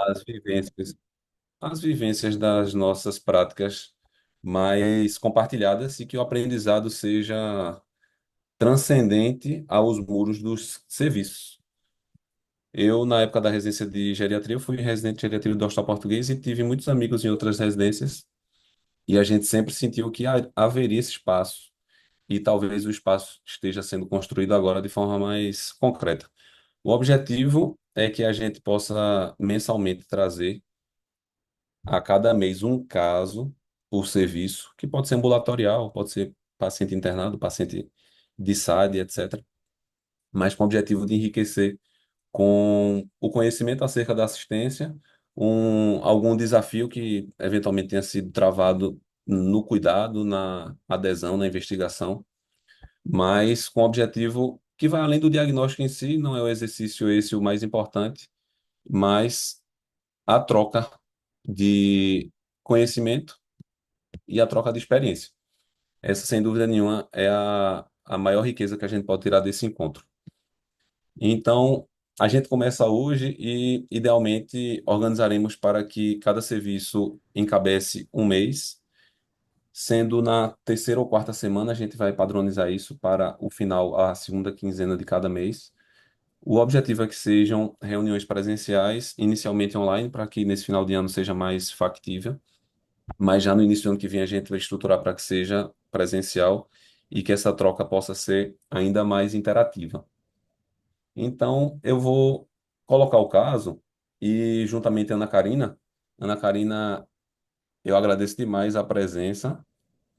as vivências, as vivências das nossas práticas mais compartilhadas e que o aprendizado seja transcendente aos muros dos serviços. Eu, na época da residência de geriatria, eu fui residente de geriatria do Hospital Português e tive muitos amigos em outras residências e a gente sempre sentiu que haveria esse espaço e talvez o espaço esteja sendo construído agora de forma mais concreta. O objetivo é que a gente possa mensalmente trazer a cada mês um caso por serviço, que pode ser ambulatorial, pode ser paciente internado, paciente de SAD, etc., mas com o objetivo de enriquecer com o conhecimento acerca da assistência, algum desafio que eventualmente tenha sido travado no cuidado, na adesão, na investigação, mas com o objetivo que vai além do diagnóstico em si, não é o exercício esse o mais importante, mas a troca de conhecimento e a troca de experiência. Essa, sem dúvida nenhuma, é a maior riqueza que a gente pode tirar desse encontro. Então, a gente começa hoje e, idealmente, organizaremos para que cada serviço encabece um mês, sendo na terceira ou quarta semana, a gente vai padronizar isso para o final, a segunda quinzena de cada mês. O objetivo é que sejam reuniões presenciais, inicialmente online, para que nesse final de ano seja mais factível, mas já no início do ano que vem a gente vai estruturar para que seja presencial e que essa troca possa ser ainda mais interativa. Então, eu vou colocar o caso e, juntamente a Ana Karina, eu agradeço demais a presença.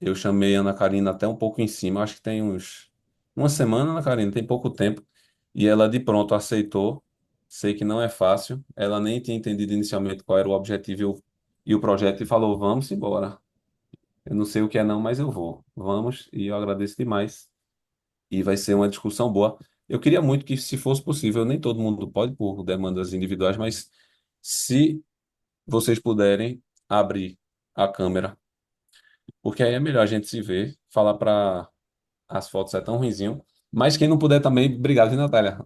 Eu chamei a Ana Karina até um pouco em cima, acho que tem uma semana, Ana Karina, tem pouco tempo, e ela de pronto aceitou. Sei que não é fácil, ela nem tinha entendido inicialmente qual era o objetivo e o projeto e falou: vamos embora. Eu não sei o que é não, mas eu vou. Vamos, e eu agradeço demais. E vai ser uma discussão boa. Eu queria muito que, se fosse possível, nem todo mundo pode por demandas individuais, mas se vocês puderem abrir a câmera, porque aí é melhor a gente se ver, falar para as fotos é tão ruinzinho. Mas quem não puder também, obrigado, viu, Natália?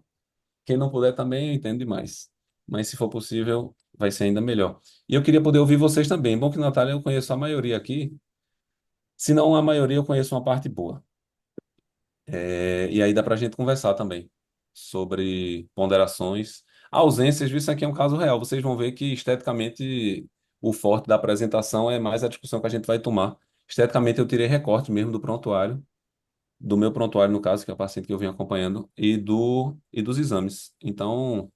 Quem não puder também, eu entendo demais. Mas se for possível, vai ser ainda melhor. E eu queria poder ouvir vocês também. Bom que, Natália, eu conheço a maioria aqui. Se não a maioria, eu conheço uma parte boa. E aí dá para a gente conversar também sobre ponderações. Ausências, viu? Isso aqui é um caso real. Vocês vão ver que esteticamente o forte da apresentação é mais a discussão que a gente vai tomar. Esteticamente eu tirei recorte mesmo do prontuário, do meu prontuário, no caso, que é o paciente que eu venho acompanhando, e dos exames. Então,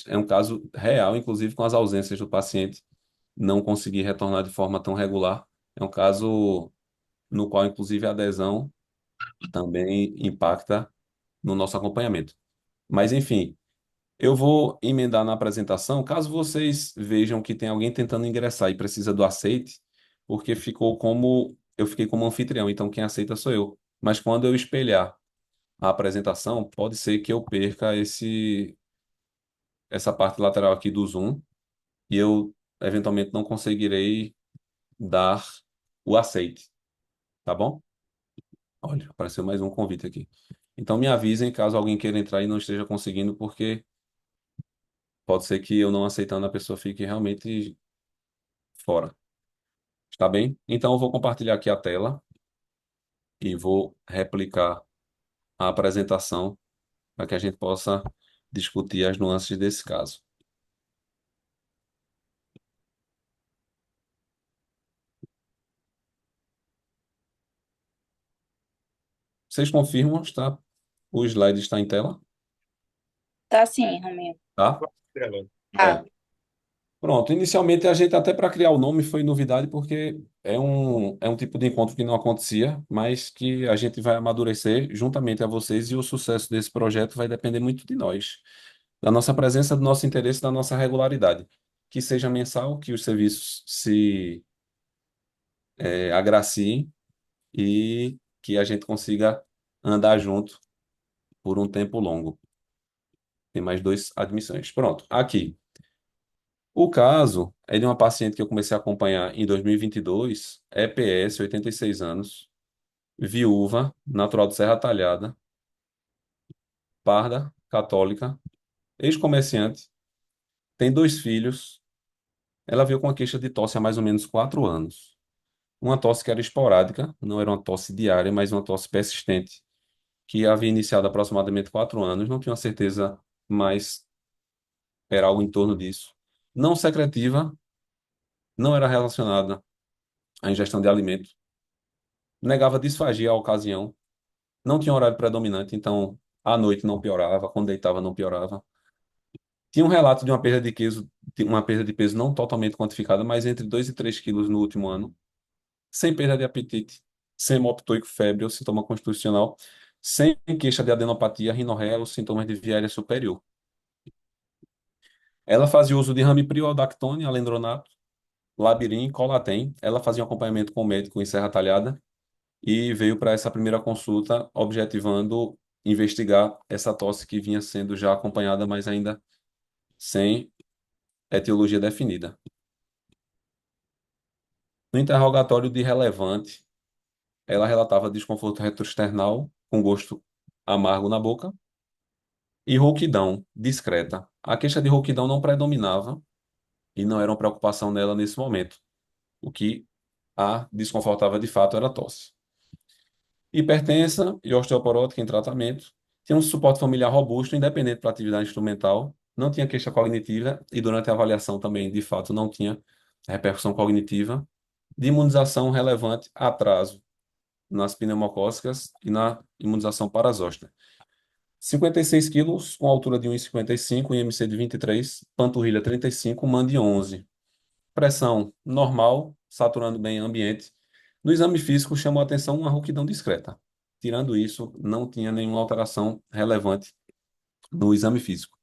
é um caso real, inclusive com as ausências do paciente não conseguir retornar de forma tão regular. É um caso no qual, inclusive, a adesão também impacta no nosso acompanhamento. Mas, enfim, eu vou emendar na apresentação, caso vocês vejam que tem alguém tentando ingressar e precisa do aceite, porque eu fiquei como anfitrião, então quem aceita sou eu. Mas quando eu espelhar a apresentação, pode ser que eu perca essa parte lateral aqui do Zoom e eu eventualmente não conseguirei dar o aceite, tá bom? Olha, apareceu mais um convite aqui. Então me avisem caso alguém queira entrar e não esteja conseguindo, porque pode ser que eu não aceitando a pessoa fique realmente fora. Está bem? Então eu vou compartilhar aqui a tela e vou replicar a apresentação para que a gente possa discutir as nuances desse caso. Vocês confirmam, está? O slide está em tela, Tá sim, Romeu. tá? Tá. Pronto. Pronto. Inicialmente a gente até para criar o nome foi novidade porque é um tipo de encontro que não acontecia, mas que a gente vai amadurecer juntamente a vocês e o sucesso desse projeto vai depender muito de nós, da nossa presença, do nosso interesse, da nossa regularidade. Que seja mensal, que os serviços se agraciem e que a gente consiga andar junto por um tempo longo. Tem mais duas admissões. Pronto, aqui. O caso é de uma paciente que eu comecei a acompanhar em 2022, EPS, 86 anos, viúva, natural de Serra Talhada, parda, católica, ex-comerciante, tem dois filhos. Ela veio com uma queixa de tosse há mais ou menos 4 anos. Uma tosse que era esporádica, não era uma tosse diária, mas uma tosse persistente, que havia iniciado há aproximadamente 4 anos. Não tinha uma certeza, mas era algo em torno disso. Não secretiva, não era relacionada à ingestão de alimento. Negava disfagia à ocasião. Não tinha horário predominante, então à noite não piorava, quando deitava não piorava. Tinha um relato de uma perda de peso não totalmente quantificada, mas entre 2 e 3 quilos no último ano, sem perda de apetite, sem hemoptoico febre ou sintoma constitucional, sem queixa de adenopatia, rinorreia ou sintomas de viária superior. Ela fazia uso de ramipril, aldactone, alendronato, labirin, colatem. Ela fazia um acompanhamento com o médico em Serra Talhada e veio para essa primeira consulta objetivando investigar essa tosse que vinha sendo já acompanhada, mas ainda sem etiologia definida. No interrogatório de relevante, ela relatava desconforto retroesternal com gosto amargo na boca e rouquidão discreta. A queixa de rouquidão não predominava e não era uma preocupação nela nesse momento. O que a desconfortava de fato era a tosse. Hipertensa e osteoporótica em tratamento. Tinha um suporte familiar robusto, independente para atividade instrumental. Não tinha queixa cognitiva e durante a avaliação também, de fato, não tinha repercussão cognitiva. De imunização relevante, atraso nas pneumocócicas e na imunização para a zoster. 56 quilos, com altura de 1,55, IMC de 23, panturrilha 35, mande de 11. Pressão normal, saturando bem o ambiente. No exame físico, chamou a atenção uma rouquidão discreta. Tirando isso, não tinha nenhuma alteração relevante no exame físico.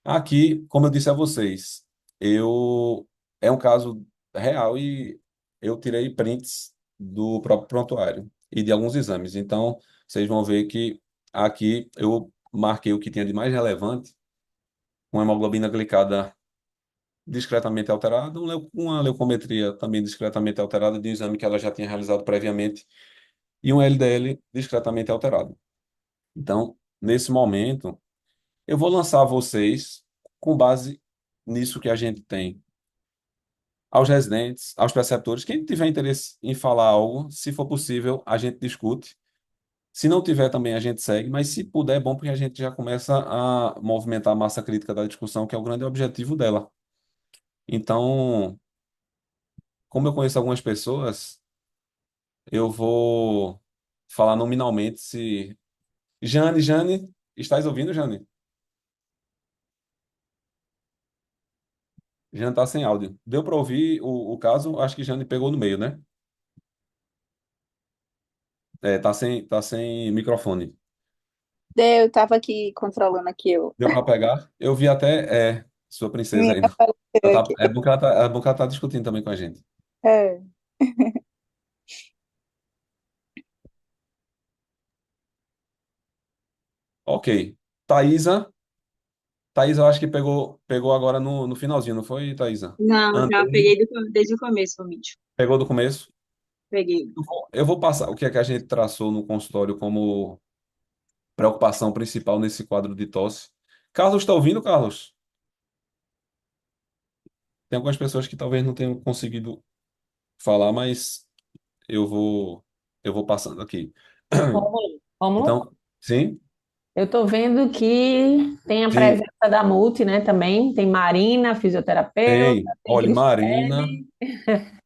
Aqui, como eu disse a vocês, eu é um caso real e eu tirei prints do próprio prontuário e de alguns exames. Então, vocês vão ver que aqui eu marquei o que tinha de mais relevante, uma hemoglobina glicada discretamente alterada, uma leucometria também discretamente alterada de um exame que ela já tinha realizado previamente e um LDL discretamente alterado. Então, nesse momento, eu vou lançar a vocês com base nisso que a gente tem aos residentes, aos preceptores. Quem tiver interesse em falar algo, se for possível, a gente discute. Se não tiver também, a gente segue, mas se puder, é bom porque a gente já começa a movimentar a massa crítica da discussão, que é o grande objetivo dela. Então, como eu conheço algumas pessoas, eu vou falar nominalmente se. Jane, estás ouvindo, Jane? Jane está sem áudio. Deu para ouvir o caso? Acho que Jane pegou no meio, né? É, tá sem microfone. Eu tava aqui controlando aqui eu. Deu para pegar? Eu vi até, sua princesa Minha aí. apareceu aqui. É bom que ela tá discutindo também com a gente. É. Ok. Thaisa. Thaisa, eu acho que pegou agora no finalzinho, não foi, Thaisa? Não, já Andrei, peguei desde o começo o vídeo. pegou do começo? Peguei. Eu vou passar o que é que a gente traçou no consultório como preocupação principal nesse quadro de tosse. Carlos, está ouvindo, Carlos? Tem algumas pessoas que talvez não tenham conseguido falar, mas eu vou eu vou passando aqui. Rômulo, Rômulo, Então, sim, eu estou vendo que tem a sim, presença da Multi, né, também. Tem Marina, fisioterapeuta, tem. tem Olha, Marina, Cristiane.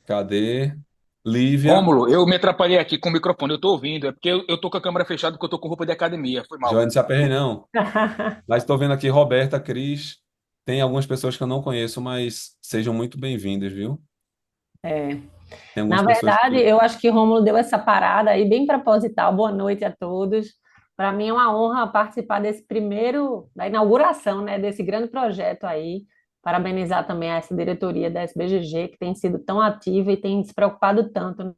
cadê? Lívia, Rômulo, eu me atrapalhei aqui com o microfone, eu tô ouvindo, é porque eu tô com a câmera fechada porque eu tô com roupa de academia, foi mal. Joane se aperrei não. Mas estou vendo aqui Roberta, Cris. Tem algumas pessoas que eu não conheço, mas sejam muito bem-vindas, viu? É. Tem algumas Na pessoas verdade, que. eu acho que Rômulo deu essa parada aí bem proposital. Boa noite a todos. Para mim é uma honra participar desse primeiro, da inauguração, né, desse grande projeto aí. Parabenizar também essa diretoria da SBGG, que tem sido tão ativa e tem se preocupado tanto, né?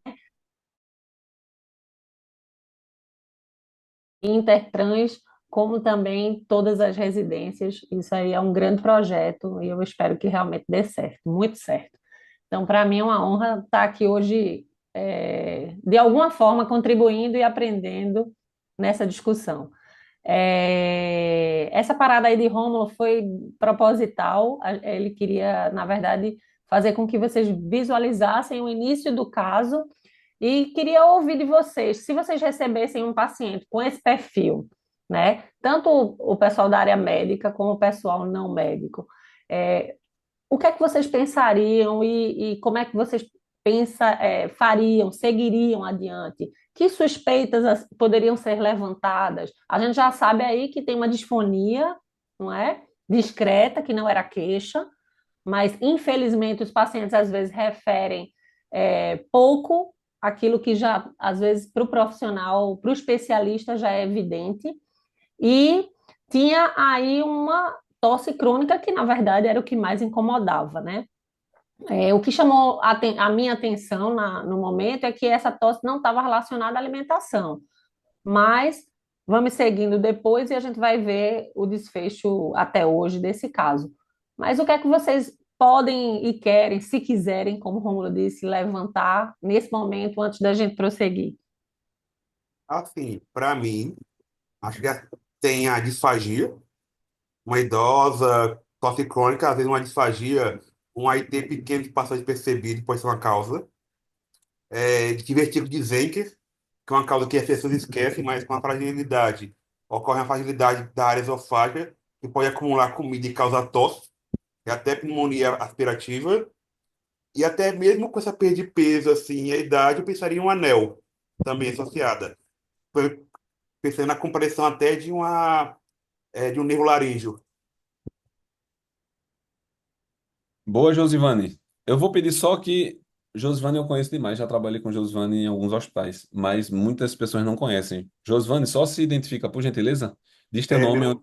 Intertrans, como também todas as residências. Isso aí é um grande projeto e eu espero que realmente dê certo, muito certo. Então, para mim é uma honra estar aqui hoje, de alguma forma, contribuindo e aprendendo nessa discussão. Essa parada aí de Rômulo foi proposital. Ele queria, na verdade, fazer com que vocês visualizassem o início do caso e queria ouvir de vocês, se vocês recebessem um paciente com esse perfil, né? Tanto o pessoal da área médica como o pessoal não médico, é, o que é que vocês pensariam e como é que vocês fariam, seguiriam adiante? Que suspeitas poderiam ser levantadas? A gente já sabe aí que tem uma disfonia, não é? Discreta, que não era queixa, mas infelizmente os pacientes às vezes referem pouco aquilo que já, às vezes, para o profissional, para o especialista já é evidente. E tinha aí uma tosse crônica que, na verdade, era o que mais incomodava, né? O que chamou a minha atenção no momento é que essa tosse não estava relacionada à alimentação, mas vamos seguindo depois e a gente vai ver o desfecho até hoje desse caso. Mas o que é que vocês podem e querem, se quiserem, como o Romulo disse, levantar nesse momento antes da gente prosseguir? Assim, para mim, acho que tem a disfagia, uma idosa, tosse crônica, às vezes uma disfagia, um AIT pequeno que passou despercebido, pode ser uma causa. Divertículo de Zenker, que é uma causa que as pessoas esquecem, mas com a fragilidade. Ocorre uma fragilidade da área esofágica, que pode acumular comida e causar tosse, e até pneumonia aspirativa. E até mesmo com essa perda de peso, assim, a idade, eu pensaria em um anel, também associada. Foi pensando na compressão até de um nervo laríngeo. Boa, Josivane. Eu vou pedir só que Josivane eu conheço demais, já trabalhei com Josivane em alguns hospitais, mas muitas pessoas não conhecem. Josivane, só se identifica, por gentileza? Diz teu nome, Meu,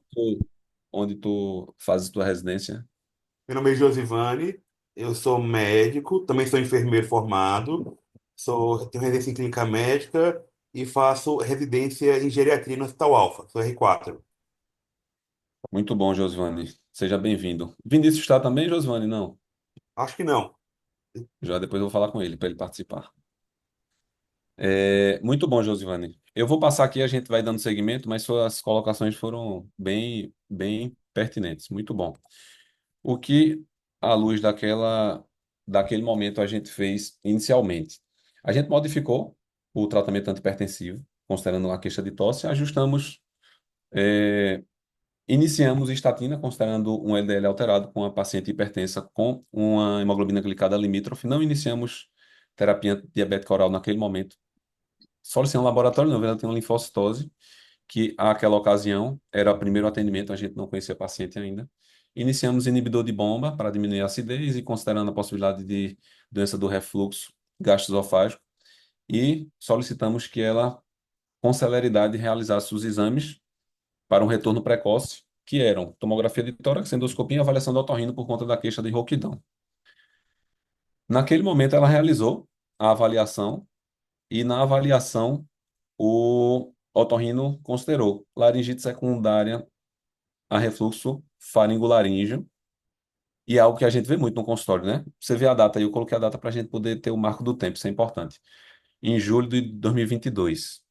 onde tu fazes tua residência. meu nome é Josivane, eu sou médico, também sou enfermeiro formado, tenho residência em clínica médica e faço residência em geriatria no Hospital Alfa, sou R4. Muito bom, Josivane. Seja bem-vindo. Vinícius está também, Josivane? Não. Acho que não. Já depois eu vou falar com ele para ele participar. Muito bom, Josivane. Eu vou passar aqui, a gente vai dando seguimento, mas suas colocações foram bem, bem pertinentes. Muito bom. O que, à luz daquele momento, a gente fez inicialmente? A gente modificou o tratamento antipertensivo, considerando a queixa de tosse, ajustamos, é, iniciamos estatina, considerando um LDL alterado com a paciente hipertensa com uma hemoglobina glicada limítrofe. Não iniciamos terapia diabética oral naquele momento. Só em um laboratório, na verdade, tem uma linfocitose, que àquela ocasião era o primeiro atendimento, a gente não conhecia a paciente ainda. Iniciamos inibidor de bomba para diminuir a acidez e considerando a possibilidade de doença do refluxo gastroesofágico e solicitamos que ela, com celeridade, realizasse os exames para um retorno precoce, que eram tomografia de tórax, endoscopia e avaliação do otorrino por conta da queixa de rouquidão. Naquele momento, ela realizou a avaliação e na avaliação o otorrino considerou laringite secundária a refluxo faringolaríngeo, e é algo que a gente vê muito no consultório, né? Você vê a data aí, eu coloquei a data para a gente poder ter o marco do tempo, isso é importante. Em julho de 2022,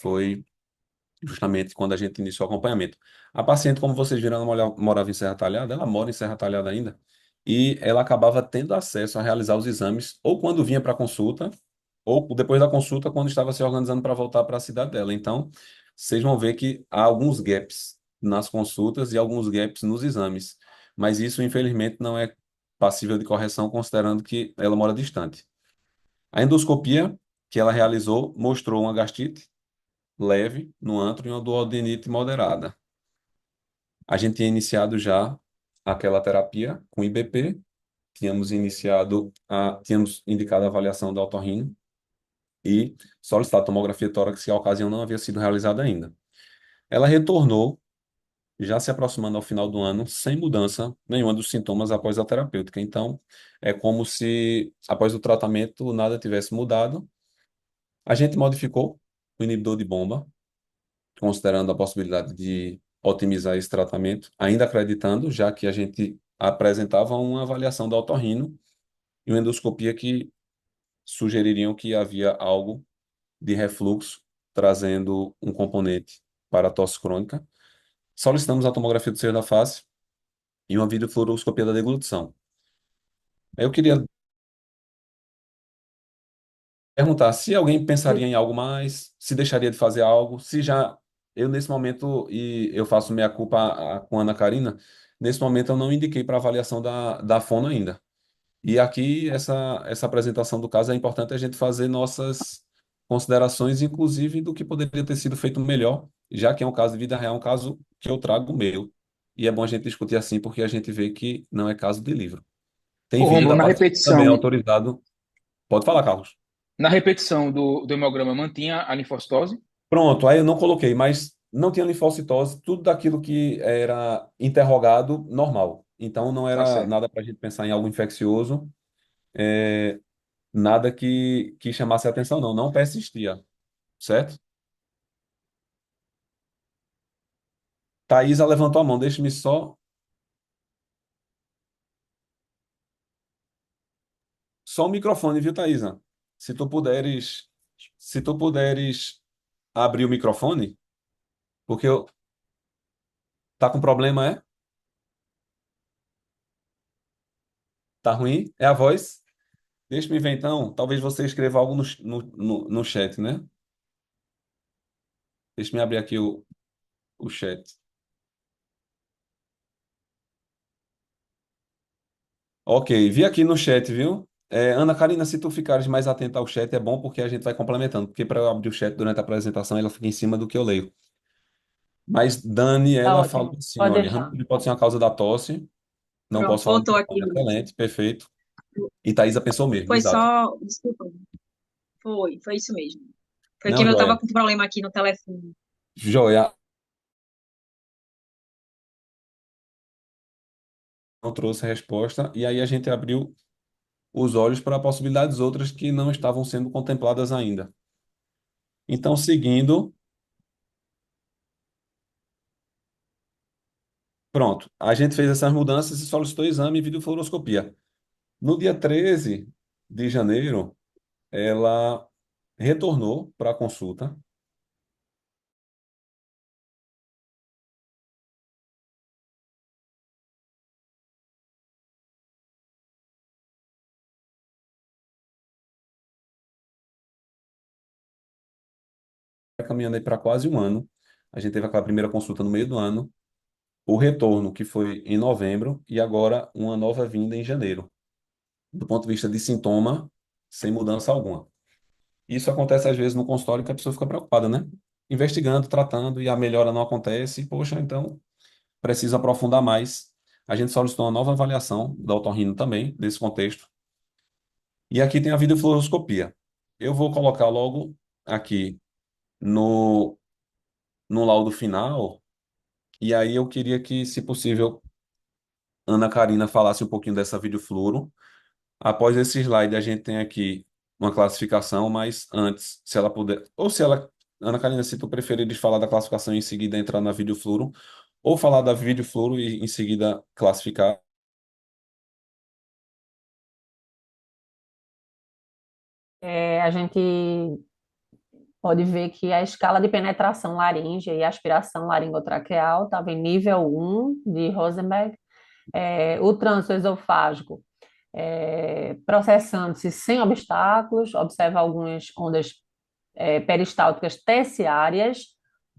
foi justamente quando a gente iniciou o acompanhamento. A paciente, como vocês viram, ela morava em Serra Talhada, ela mora em Serra Talhada ainda, e ela acabava tendo acesso a realizar os exames, ou quando vinha para consulta, ou depois da consulta, quando estava se organizando para voltar para a cidade dela. Então, vocês vão ver que há alguns gaps nas consultas e alguns gaps nos exames, mas isso, infelizmente, não é passível de correção, considerando que ela mora distante. A endoscopia que ela realizou mostrou uma gastite leve no antro e uma duodenite moderada. A gente tinha iniciado já aquela terapia com IBP, tínhamos indicado a avaliação da otorrino e solicitado tomografia tórax, que a ocasião não havia sido realizada ainda. Ela retornou, já se aproximando ao final do ano, sem mudança nenhuma dos sintomas após a terapêutica. Então, é como se, após o tratamento, nada tivesse mudado. A gente modificou o inibidor de bomba, considerando a possibilidade de otimizar esse tratamento, ainda acreditando, já que a gente apresentava uma avaliação da otorrino e uma endoscopia que sugeririam que havia algo de refluxo, trazendo um componente para a tosse crônica. Solicitamos a tomografia do seio da face e uma videofluoroscopia da deglutição. Eu queria perguntar se alguém pensaria em algo mais, se deixaria de fazer algo, se já eu nesse momento, e eu faço meia-culpa com a Ana Karina, nesse momento eu não indiquei para avaliação da fono ainda. E aqui, essa apresentação do caso é importante a gente fazer nossas considerações, inclusive do que poderia ter sido feito melhor, já que é um caso de vida real, um caso que eu trago meu. E é bom a gente discutir assim, porque a gente vê que não é caso de livro. Tem Ô, vídeo Rômulo, da paciente também autorizado. Pode falar, Carlos. na repetição do hemograma mantinha a linfocitose? Pronto, aí eu não coloquei, mas não tinha linfocitose, tudo daquilo que era interrogado, normal. Então não Tá era certo. nada para a gente pensar em algo infeccioso. É, nada que chamasse a atenção, não. Não persistia, certo? Thaisa levantou a mão. Deixe-me só o microfone, viu, Thaisa? Se tu puderes, se tu puderes abrir o microfone, porque tá com problema, é? Tá ruim? É a voz? Deixa-me ver então. Talvez você escreva algo no chat, né? Deixa-me abrir aqui o chat. Ok, vi aqui no chat, viu? Ana Karina, se tu ficares mais atenta ao chat, é bom porque a gente vai complementando. Porque para eu abrir o chat durante a apresentação, ela fica em cima do que eu leio. Mas Dani, Tá ela falou ótimo. assim: Pode olha, deixar. Ramiro pode ser uma causa da tosse, não Pronto, posso falar no voltou microfone, aqui, Luiz. excelente, perfeito. E Thaisa pensou mesmo, Foi exato. só. Desculpa. Foi isso mesmo. Foi que Não, eu joia. tava com problema aqui no telefone. Joia, não trouxe a resposta, e aí a gente abriu os olhos para possibilidades outras que não estavam sendo contempladas ainda. Então, seguindo, pronto, a gente fez essas mudanças e solicitou exame e videofluoroscopia. No dia 13 de janeiro, ela retornou para a consulta. Caminhando aí para quase um ano. A gente teve aquela primeira consulta no meio do ano, o retorno, que foi em novembro, e agora uma nova vinda em janeiro, do ponto de vista de sintoma, sem mudança alguma. Isso acontece às vezes no consultório que a pessoa fica preocupada, né? Investigando, tratando, e a melhora não acontece, e, poxa, então precisa aprofundar mais. A gente solicitou uma nova avaliação da otorrino também, desse contexto. E aqui tem a videofluoroscopia. Eu vou colocar logo aqui no, no laudo final. E aí eu queria que, se possível, Ana Karina falasse um pouquinho dessa videofluoro. Após esse slide, a gente tem aqui uma classificação, mas antes, se ela puder, ou se ela, Ana Karina, se tu preferires falar da classificação e em seguida entrar na videofluoro, ou falar da videofluoro e em seguida classificar. A gente pode ver que a escala de penetração laríngea e aspiração laringotraqueal estava em nível 1 de Rosenberg. O trânsito esofágico processando-se sem obstáculos, observa algumas ondas peristálticas terciárias,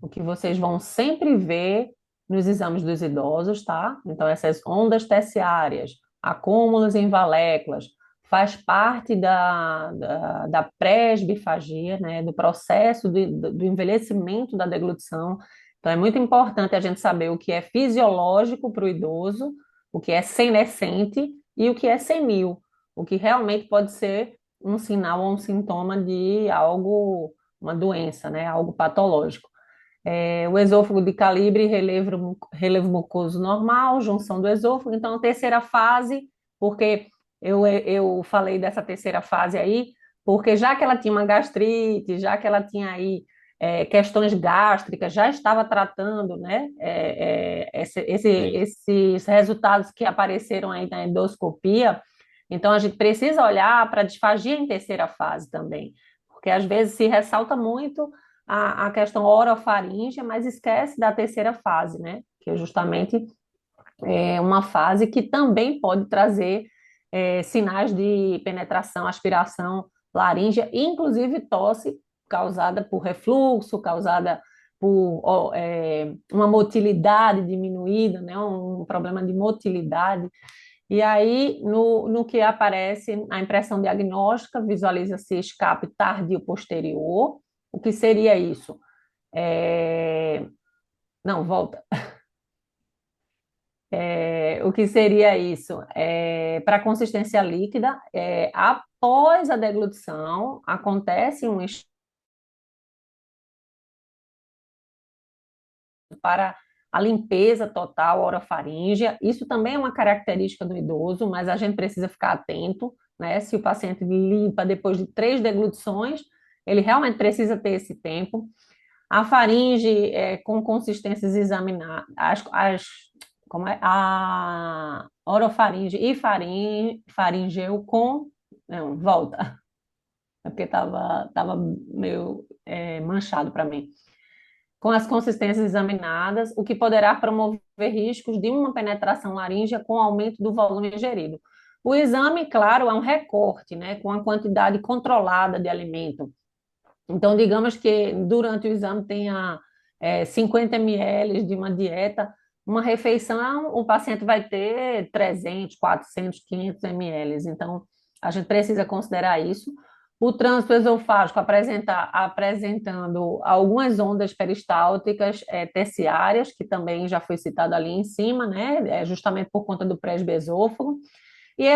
o que vocês vão sempre ver nos exames dos idosos, tá? Então, essas ondas terciárias, acúmulos em valéculas, faz parte da presbifagia, né? Do processo do envelhecimento da deglutição. Então, é muito importante a gente saber o que é fisiológico para o idoso, o que é senescente e o que é senil, o que realmente pode ser um sinal ou um sintoma de algo, uma doença, né? Algo patológico. O esôfago de calibre, relevo mucoso normal, junção do esôfago. Então, a terceira fase, porque eu falei dessa terceira fase aí, porque já que ela tinha uma gastrite, já que ela tinha aí questões gástricas, já estava tratando, né, Sim. esses resultados que apareceram aí na endoscopia. Então, a gente precisa olhar para a disfagia em terceira fase também, porque às vezes se ressalta muito a questão orofaríngea, mas esquece da terceira fase, né? Que é justamente uma fase que também pode trazer sinais de penetração, aspiração laríngea, inclusive tosse causada por refluxo, causada por uma motilidade diminuída, né? Um problema de motilidade. E aí, no que aparece a impressão diagnóstica, visualiza-se escape tardio posterior. O que seria isso? Não, volta. O que seria isso? Para consistência líquida, após a deglutição, acontece um escape para a limpeza total orofaríngea. Isso também é uma característica do idoso, mas a gente precisa ficar atento, né? Se o paciente limpa depois de 3 deglutições, ele realmente precisa ter esse tempo. A faringe com consistências examinadas, como é? A orofaringe e faringeu com. Não, volta, é porque tava meio manchado para mim. Com as consistências examinadas, o que poderá promover riscos de uma penetração laríngea com aumento do volume ingerido. O exame, claro, é um recorte, né, com a quantidade controlada de alimento. Então, digamos que durante o exame tenha 50 ml de uma dieta, uma refeição, o paciente vai ter 300, 400, 500 ml. Então, a gente precisa considerar isso. O trânsito esofágico apresentando algumas ondas peristálticas terciárias, que também já foi citado ali em cima, né? Justamente por conta do presbesôfago. E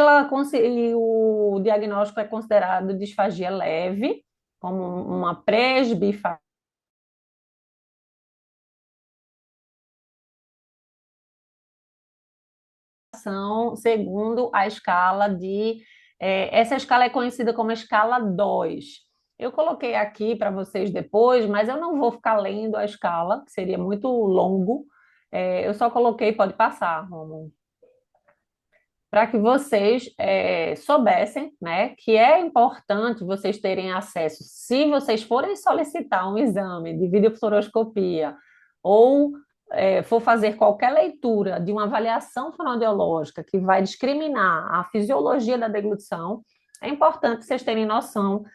o diagnóstico é considerado disfagia leve, como uma presbifaciação, segundo a escala de. Essa escala é conhecida como escala 2. Eu coloquei aqui para vocês depois, mas eu não vou ficar lendo a escala, que seria muito longo. Eu só coloquei, pode passar, Romulo, para que vocês soubessem, né, que é importante vocês terem acesso, se vocês forem solicitar um exame de videofluoroscopia ou for fazer qualquer leitura de uma avaliação fonoaudiológica que vai discriminar a fisiologia da deglutição, é importante vocês terem noção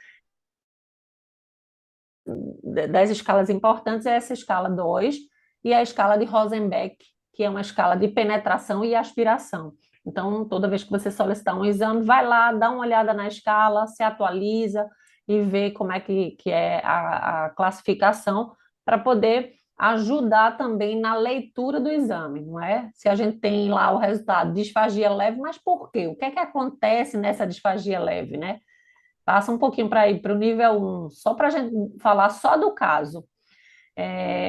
das escalas importantes, é essa escala 2 e a escala de Rosenbeck, que é uma escala de penetração e aspiração. Então, toda vez que você solicitar um exame, vai lá, dá uma olhada na escala, se atualiza e vê como é que é a classificação para poder ajudar também na leitura do exame, não é? Se a gente tem lá o resultado, disfagia leve, mas por quê? O que é que acontece nessa disfagia leve, né? Passa um pouquinho para ir para o nível 1, só para a gente falar só do caso.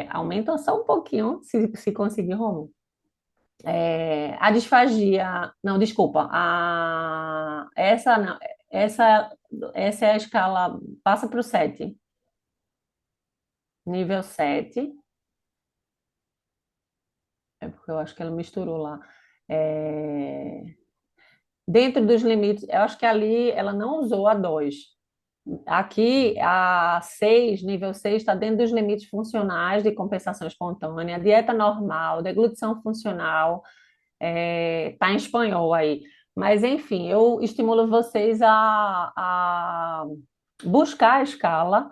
Aumenta só um pouquinho, se conseguir, Romulo. A disfagia, não, desculpa, essa não, essa é a escala, passa para o 7, nível 7, porque eu acho que ela misturou lá. Dentro dos limites, eu acho que ali ela não usou a 2. Aqui, a 6, nível 6, está dentro dos limites funcionais de compensação espontânea, dieta normal, deglutição funcional, está em espanhol aí. Mas, enfim, eu estimulo vocês a buscar a escala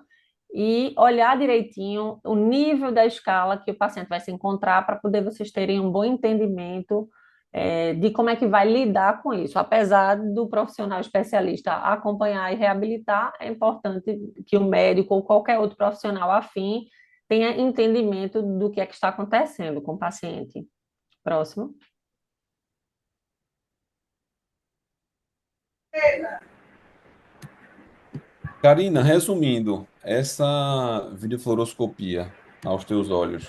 e olhar direitinho o nível da escala que o paciente vai se encontrar para poder vocês terem um bom entendimento de como é que vai lidar com isso. Apesar do profissional especialista acompanhar e reabilitar, é importante que o médico ou qualquer outro profissional afim tenha entendimento do que é que está acontecendo com o paciente. Próximo. Karina, resumindo, essa videofluoroscopia aos teus olhos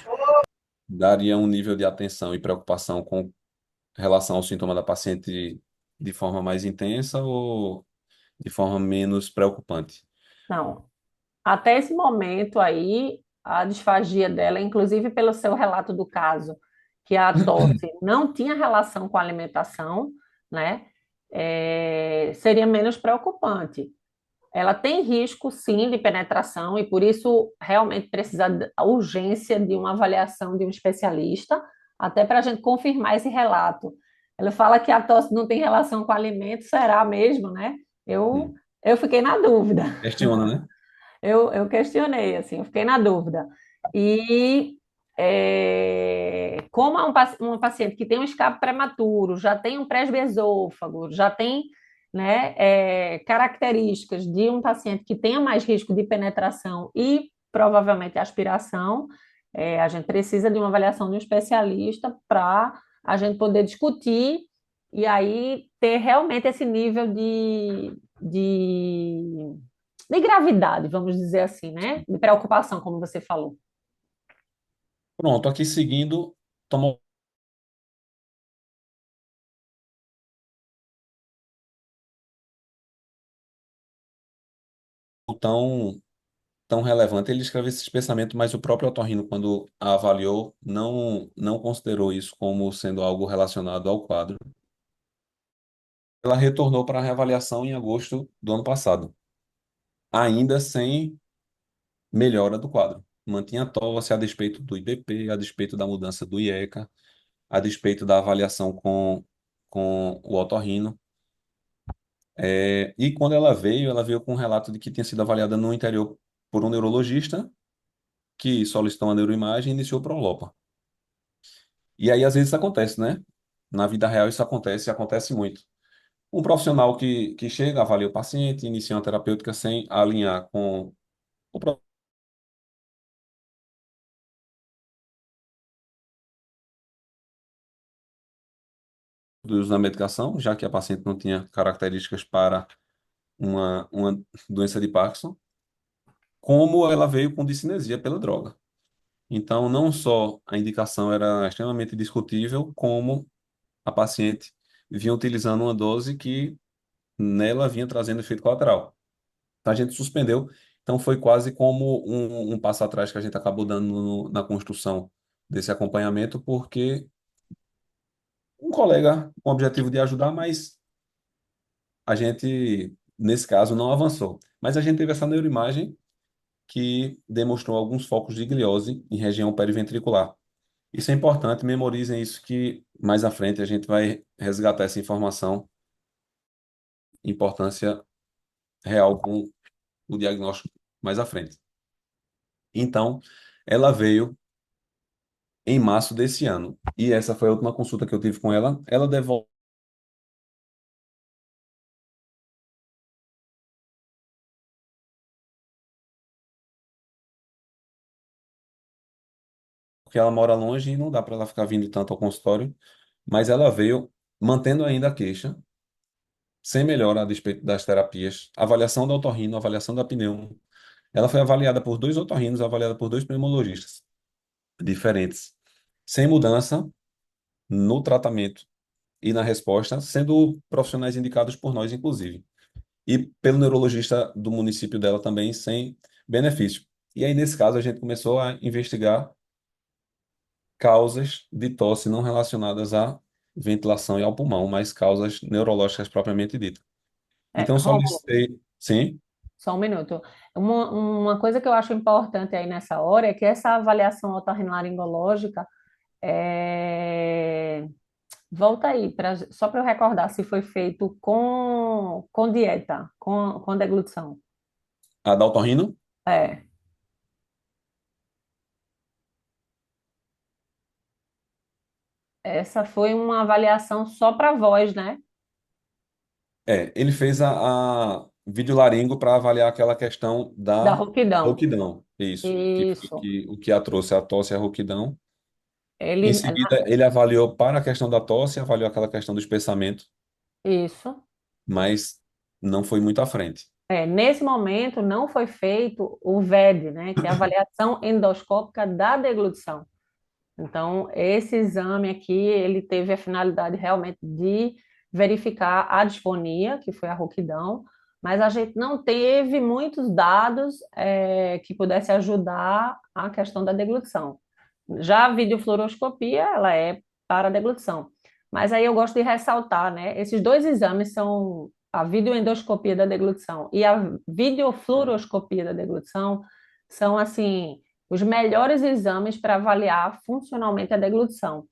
daria um nível de atenção e preocupação com relação ao sintoma da paciente de forma mais intensa ou de forma menos preocupante? Não, até esse momento aí, a disfagia dela, inclusive pelo seu relato do caso, que a tosse não tinha relação com a alimentação, né? Seria menos preocupante. ela tem risco, sim, de penetração, e por isso realmente precisa da urgência de uma avaliação de um especialista, até para a gente confirmar esse relato. Ela fala que a tosse não tem relação com o alimento, será mesmo, né? Eu, Hum. eu fiquei na dúvida. Questiona, né? Eu questionei, assim, eu fiquei na dúvida. E como é uma paciente que tem um escape prematuro, já tem um presbiesôfago, já tem, né, características de um paciente que tenha mais risco de penetração e provavelmente aspiração, a gente precisa de uma avaliação de um especialista para a gente poder discutir e aí ter realmente esse nível de gravidade, vamos dizer assim, né? De preocupação, como você falou. Pronto, aqui seguindo, tomou tão, tão relevante. Ele escreveu esse pensamento, mas o próprio otorrino, quando a avaliou, não considerou isso como sendo algo relacionado ao quadro. Ela retornou para a reavaliação em agosto do ano passado, ainda sem melhora do quadro. Mantinha tosse a despeito do IBP, a despeito da mudança do IECA, a despeito da avaliação com o otorrino. E quando ela veio com um relato de que tinha sido avaliada no interior por um neurologista, que solicitou uma neuroimagem e iniciou o Prolopa. E aí, às vezes, isso acontece, né? Na vida real, isso acontece e acontece muito. Um profissional que chega, avalia o paciente, inicia uma terapêutica sem alinhar com o do uso da medicação, já que a paciente não tinha características para uma doença de Parkinson, como ela veio com discinesia pela droga. Então, não só a indicação era extremamente discutível, como a paciente vinha utilizando uma dose que nela vinha trazendo efeito colateral. Então, a gente suspendeu. Então, foi quase como um passo atrás que a gente acabou dando na construção desse acompanhamento, porque um colega com o objetivo de ajudar, mas a gente, nesse caso, não avançou. Mas a gente teve essa neuroimagem que demonstrou alguns focos de gliose em região periventricular. Isso é importante, memorizem isso que mais à frente a gente vai resgatar essa informação, importância real com o diagnóstico mais à frente. Então, ela veio em março desse ano, e essa foi a última consulta que eu tive com ela. Ela devolve porque ela mora longe e não dá para ela ficar vindo tanto ao consultório, mas ela veio mantendo ainda a queixa, sem melhora a despeito das terapias, avaliação da otorrino, avaliação da pneumo. Ela foi avaliada por dois otorrinos, avaliada por dois pneumologistas diferentes, sem mudança no tratamento e na resposta, sendo profissionais indicados por nós, inclusive, e pelo neurologista do município dela também, sem benefício. E aí, nesse caso, a gente começou a investigar causas de tosse não relacionadas à ventilação e ao pulmão, mas causas neurológicas propriamente ditas. Então, Rômulo, solicitei, sim. só um minuto. Uma coisa que eu acho importante aí nessa hora é que essa avaliação otorrinolaringológica é... Volta aí, só para eu recordar se foi feito com dieta, com deglutição. A da otorrino? É, essa foi uma avaliação só para voz, né? Ele fez a videolaringo para avaliar aquela questão Da da rouquidão. rouquidão. Isso. Isso. O que a trouxe a tosse e a rouquidão. Em Ele, seguida, ele avaliou para a questão da tosse, avaliou aquela questão do espessamento, isso. mas não foi muito à frente. Nesse momento não foi feito o VED, né, que é a avaliação endoscópica da deglutição. Então, esse exame aqui, ele teve a finalidade realmente de verificar a disfonia, que foi a rouquidão, mas a gente não teve muitos dados que pudesse ajudar a questão da deglutição. Já a videofluoroscopia, ela é para a deglutição. Mas aí eu gosto de ressaltar, né? Esses dois exames são a videoendoscopia da deglutição e a videofluoroscopia da deglutição são, assim, os melhores exames para avaliar funcionalmente a deglutição.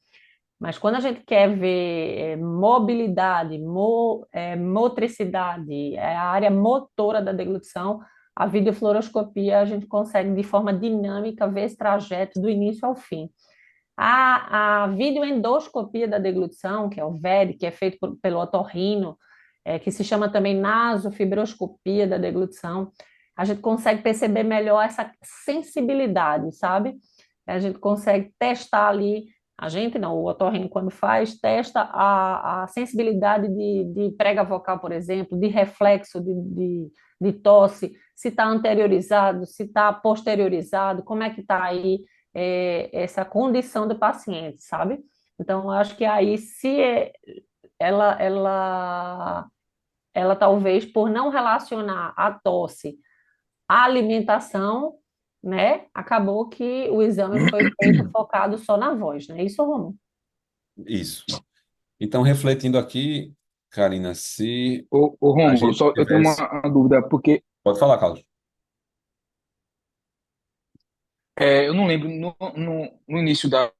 Mas quando a gente quer ver mobilidade, motricidade, a área motora da deglutição, a videofluoroscopia a gente consegue de forma dinâmica ver esse trajeto do início ao fim. A videoendoscopia da deglutição, que é o VED, que é feito pelo otorrino, que se chama também nasofibroscopia da deglutição, a gente consegue perceber melhor essa sensibilidade, sabe? A gente consegue testar ali, a gente não, o otorrino quando faz, testa a sensibilidade de prega vocal, por exemplo, de reflexo de tosse, se está anteriorizado, se está posteriorizado, como é que está aí essa condição do paciente, sabe? Então, eu acho que aí, se ela, ela, ela talvez, por não relacionar a tosse à alimentação, né, acabou que o exame foi feito focado só na voz, né? Isso, Romulo? Isso. Então, refletindo aqui, Karina, se Ô a Rômulo, gente só eu tenho tivesse. uma dúvida, porque Pode falar, Carlos. eu não lembro no início da.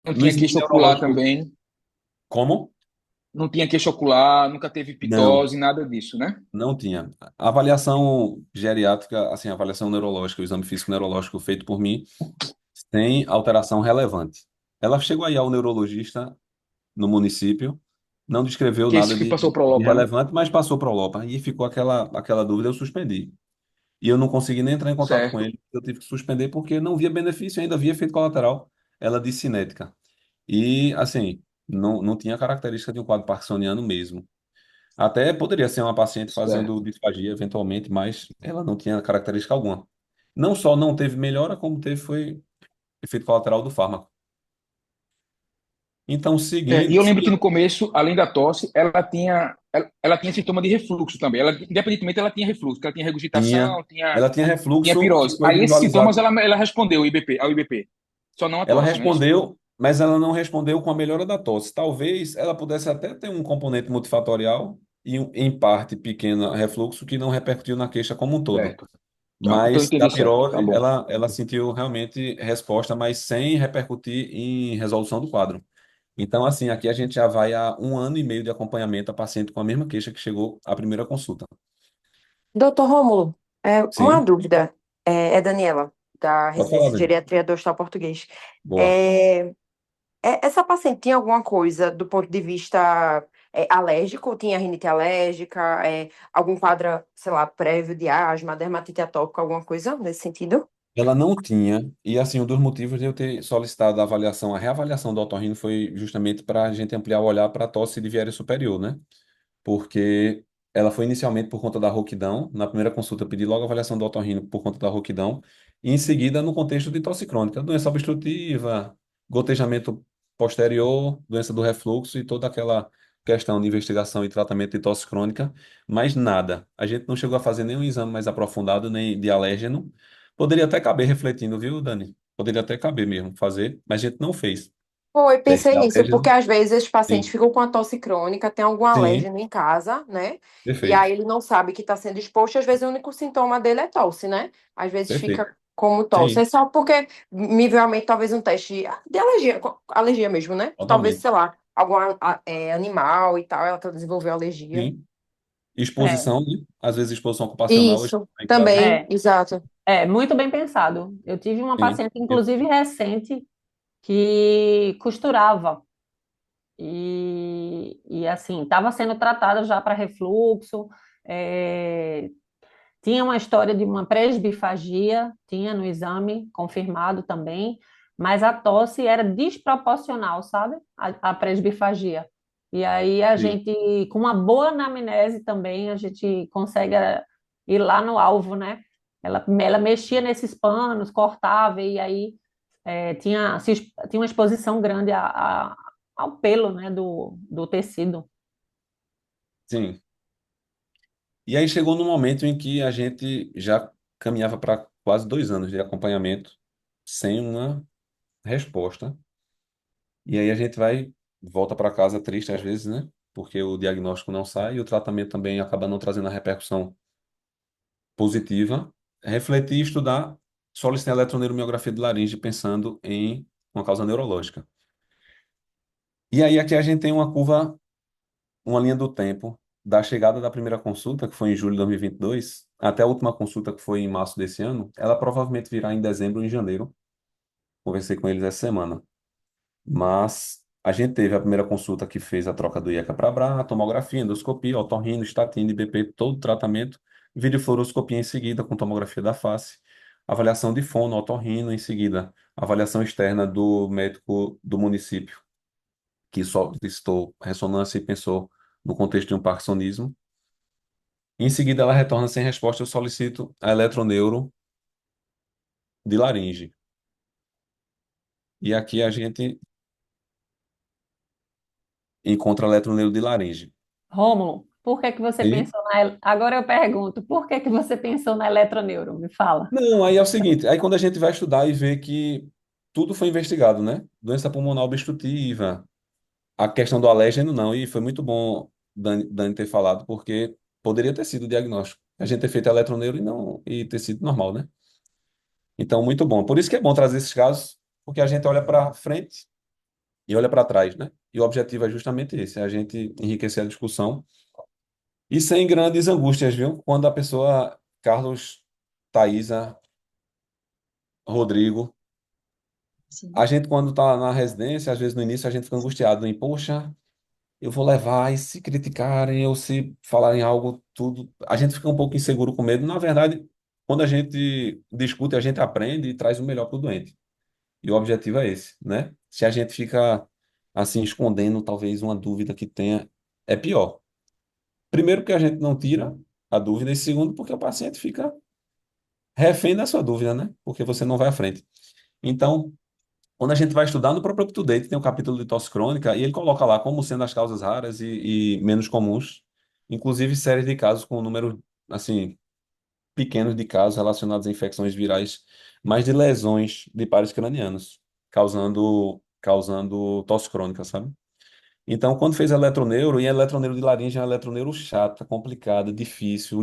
Não No tinha exame queixa ocular neurológico, também, como? não tinha queixa ocular, nunca teve Não, pitose, nada disso, né? não tinha. A avaliação geriátrica, assim, a avaliação neurológica, o exame físico neurológico feito por mim, sem alteração relevante. Ela chegou aí ao neurologista no município, não descreveu Que esse nada que de passou pro de Lopa, né? relevante, mas passou para o Lopa. E ficou aquela dúvida, eu suspendi. E eu não consegui nem entrar em contato com Certo. ele. Eu tive que suspender porque não via benefício, ainda via efeito colateral. Ela disse cinética. E, assim, não tinha característica de um quadro parkinsoniano mesmo. Até poderia ser uma paciente fazendo Certo. disfagia, eventualmente, mas ela não tinha característica alguma. Não só não teve melhora, como teve foi efeito colateral do fármaco. Então, E eu lembro que no seguindo, começo, além da tosse, ela tinha sintoma de refluxo também. Ela, independentemente, ela tinha refluxo, porque ela tinha tinha, regurgitação, ela tinha tinha refluxo que pirose. foi Aí esses sintomas visualizado. ela respondeu ao IBP. Só não a Ela tosse, não é isso? respondeu, mas ela não respondeu com a melhora da tosse. Talvez ela pudesse até ter um componente multifatorial e, em parte, pequeno refluxo que não repercutiu na queixa como um todo. Certo. Tá. Então eu Mas da entendi certo. Tá pirose, bom. ela sentiu realmente resposta, mas sem repercutir em resolução do quadro. Então, assim, aqui a gente já vai a 1 ano e meio de acompanhamento a paciente com a mesma queixa que chegou à primeira consulta. Doutor Rômulo, uma Sim, dúvida. É Daniela, da pode falar, Residência de Dani. Geriatria do Hospital Português. Boa. É, essa paciente tinha alguma coisa do ponto de vista alérgico? Tinha rinite alérgica? Algum quadro, sei lá, prévio de asma, dermatite atópica, alguma coisa nesse sentido? Ela não tinha, e assim, um dos motivos de eu ter solicitado a avaliação, a reavaliação do otorrino foi justamente para a gente ampliar o olhar para a tosse de viária superior, né? Porque ela foi inicialmente por conta da rouquidão, na primeira consulta eu pedi logo a avaliação do otorrino por conta da rouquidão, e em seguida no contexto de tosse crônica, doença obstrutiva, gotejamento posterior, doença do refluxo e toda aquela questão de investigação e tratamento de tosse crônica, mas nada. A gente não chegou a fazer nenhum exame mais aprofundado, nem de alérgeno. Poderia até caber refletindo, viu, Dani? Poderia até caber mesmo fazer, mas a gente não fez. Foi, Teste pensei de nisso, porque alérgeno? às vezes os pacientes Sim. ficam com a tosse crônica, tem algum Sim, alérgeno em casa, né? E perfeito. aí ele não sabe que está sendo exposto, às vezes o único sintoma dele é tosse, né? Às vezes Perfeito. fica como tosse. É Sim, só porque me veio à mente talvez um teste de alergia, alergia mesmo, né? Talvez, sei totalmente. lá, algum animal e tal, ela desenvolveu alergia. Sim. É, Exposição, né? Às vezes exposição ocupacional, a gente Isso, tem que trazer. também, é, exato. muito bem pensado. Eu tive uma Sim. paciente, inclusive recente, que costurava. E assim, estava sendo tratada já para refluxo, é, tinha uma história de uma presbifagia, tinha no exame confirmado também, mas a tosse era desproporcional, sabe? A presbifagia. E aí a Sim. gente, com uma boa anamnese também, a gente consegue ir lá no alvo, né? Ela mexia nesses panos, cortava, e aí tinha uma exposição grande ao pelo, né, do tecido. Sim. E aí chegou no momento em que a gente já caminhava para quase 2 anos de acompanhamento sem uma resposta. E aí a gente volta para casa triste às vezes, né? Porque o diagnóstico não sai e o tratamento também acaba não trazendo a repercussão positiva. Refletir e estudar, solicitar eletroneuromiografia de laringe pensando em uma causa neurológica. E aí aqui a gente tem uma curva, uma linha do tempo da chegada da primeira consulta, que foi em julho de 2022, até a última consulta, que foi em março desse ano. Ela provavelmente virá em dezembro ou em janeiro. Conversei com eles essa semana. Mas a gente teve a primeira consulta que fez a troca do IECA para BRA, tomografia, endoscopia, otorrino, estatina, IBP, todo o tratamento, videofluoroscopia em seguida com tomografia da face, avaliação de fono, otorrino em seguida, avaliação externa do médico do município, que solicitou ressonância e pensou no contexto de um parkinsonismo. Em seguida, ela retorna sem resposta, eu solicito a eletroneuro de laringe. E aqui a gente encontra eletroneuro de laringe. Rômulo, por que que você E pensou na... Agora eu pergunto, por que que você pensou na eletroneuro? Me fala. Não, aí é o seguinte, aí quando a gente vai estudar e vê que tudo foi investigado, né? Doença pulmonar obstrutiva, a questão do alérgeno não, e foi muito bom Dani ter falado, porque poderia ter sido o diagnóstico. A gente ter feito eletroneuro e não e ter sido normal, né? Então, muito bom. Por isso que é bom trazer esses casos, porque a gente olha para frente e olha para trás, né? E o objetivo é justamente esse, é a gente enriquecer a discussão e sem grandes angústias, viu? Quando a pessoa, Carlos, Thaisa, Rodrigo, a Sim. gente, quando está na residência, às vezes no início a gente fica angustiado em, poxa, eu vou levar, e se criticarem, ou se falarem algo, tudo. A gente fica um pouco inseguro com medo. Na verdade, quando a gente discute, a gente aprende e traz o melhor para o doente. E o objetivo é esse, né? Se a gente fica, assim, escondendo talvez uma dúvida que tenha, é pior. Primeiro, porque a gente não tira a dúvida, e segundo, porque o paciente fica refém da sua dúvida, né? Porque você não vai à frente. Então, quando a gente vai estudar no próprio UpToDate, tem um capítulo de tosse crônica e ele coloca lá como sendo as causas raras e menos comuns, inclusive séries de casos com números assim pequenos de casos relacionados a infecções virais, mas de lesões de pares cranianos, causando tosse crônica, sabe? Então, quando fez eletroneuro, e eletroneuro de laringe é uma eletroneuro chata, complicada, difícil,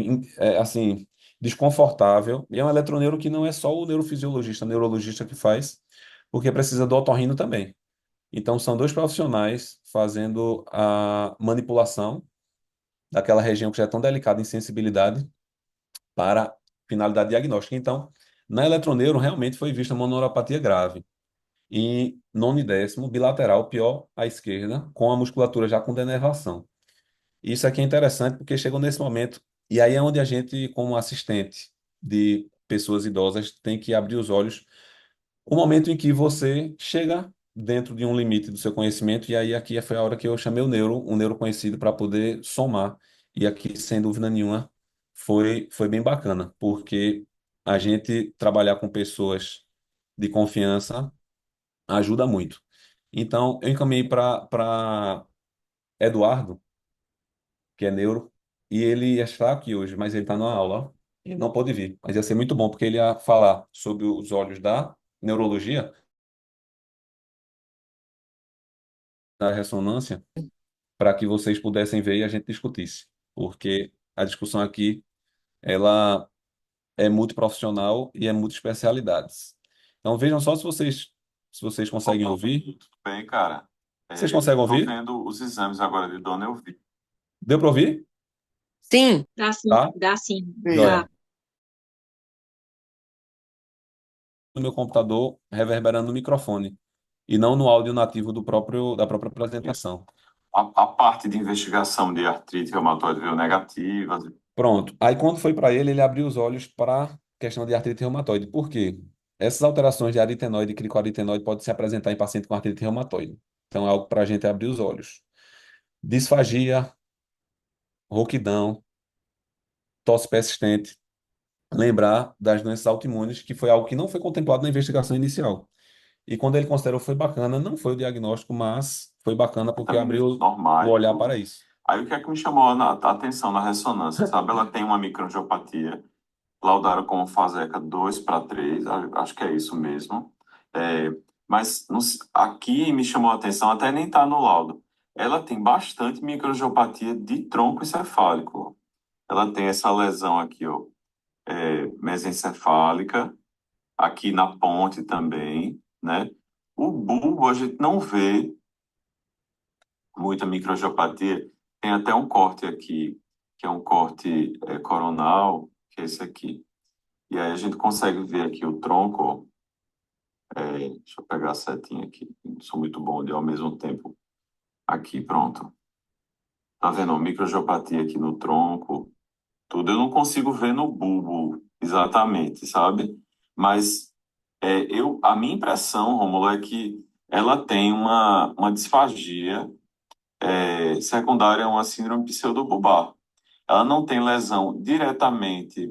assim, desconfortável. E é um eletroneuro que não é só o neurofisiologista, o neurologista que faz, porque precisa do otorrino também. Então, são dois profissionais fazendo a manipulação daquela região que já é tão delicada em sensibilidade para finalidade diagnóstica. Então, na eletroneuro, realmente foi vista mononeuropatia grave. E nono e décimo, bilateral, pior à esquerda, com a musculatura já com denervação. Isso aqui é interessante porque chegou nesse momento, e aí é onde a gente, como assistente de pessoas idosas, tem que abrir os olhos. O momento em que você chega dentro de um limite do seu conhecimento, e aí aqui foi a hora que eu chamei um neuro conhecido, para poder somar. E aqui, sem dúvida nenhuma, foi bem bacana, porque a gente trabalhar com pessoas de confiança ajuda muito. Então, eu encaminhei para Eduardo, que é neuro, e ele ia estar aqui hoje, mas ele está numa aula, ó, e não pôde vir. Mas ia ser muito bom, porque ele ia falar sobre os olhos da neurologia, da ressonância, para que vocês pudessem ver e a gente discutisse. Porque a discussão aqui, ela é multiprofissional e é multiespecialidades. Então, vejam só se vocês conseguem ouvir. Tudo bem, cara. Vocês Eu conseguem tô ouvir? vendo os exames agora de dona eu vi. Deu para ouvir? Sim, Tá? Dá sim, Sim. dá. Joia. No meu computador reverberando no microfone e não no áudio nativo da própria Isso. apresentação. A parte de investigação de artrite reumatoide veio negativa. Pronto. Aí quando foi para ele abriu os olhos para a questão de artrite reumatoide. Por quê? Essas alterações de aritenoide e cricoaritenoide podem se apresentar em paciente com artrite reumatoide. Então é algo para a gente abrir os olhos. Disfagia, rouquidão, tosse persistente. Lembrar das doenças autoimunes, que foi algo que não foi contemplado na investigação inicial. E quando ele considerou foi bacana, não foi o diagnóstico, mas foi bacana porque Vitaminas abriu o normais, olhar para tudo. isso. Aí o que é que me chamou a atenção na ressonância, sabe? Ela tem uma microangiopatia, laudaram como Faseca 2/3, acho que é isso mesmo. É, Mas aqui me chamou a atenção, até nem está no laudo. Ela tem bastante microangiopatia de tronco encefálico. Ela tem essa lesão aqui, ó, mesencefálica, aqui na ponte também, né? O bulbo a gente não vê muita microangiopatia. Tem até um corte aqui, que é um corte coronal, que é esse aqui. E aí a gente consegue ver aqui o tronco, ó. Deixa eu pegar a setinha aqui. Não sou muito bom de ao mesmo tempo. Aqui, pronto. Tá vendo? Ó, microangiopatia aqui no tronco, tudo. Eu não consigo ver no bulbo exatamente, sabe? Mas a minha impressão, Rômulo, é que ela tem uma disfagia secundária a uma síndrome pseudobulbar. Ela não tem lesão diretamente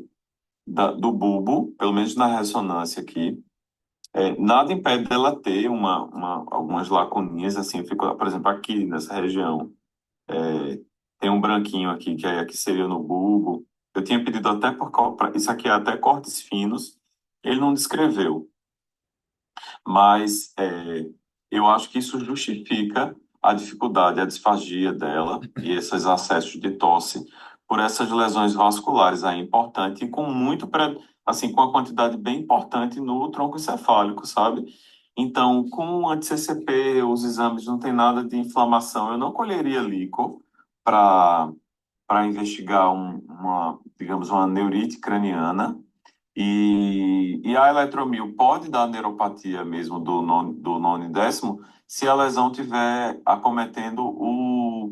do bulbo, pelo menos na ressonância aqui. Nada impede dela ter algumas lacuninhas, assim, fica, por exemplo, aqui nessa região. Tem um branquinho aqui, que seria no bulbo. Eu tinha pedido até isso aqui é até cortes finos, ele não descreveu. Mas eu acho que isso justifica a dificuldade, a disfagia dela e esses acessos de tosse por essas lesões vasculares aí importante e com assim, com a quantidade bem importante no tronco encefálico, sabe? Então, com anti-CCP, os exames não tem nada de inflamação. Eu não colheria líquor para investigar digamos, uma neurite craniana, e a eletromio pode dar neuropatia mesmo do nono e décimo se a lesão tiver acometendo o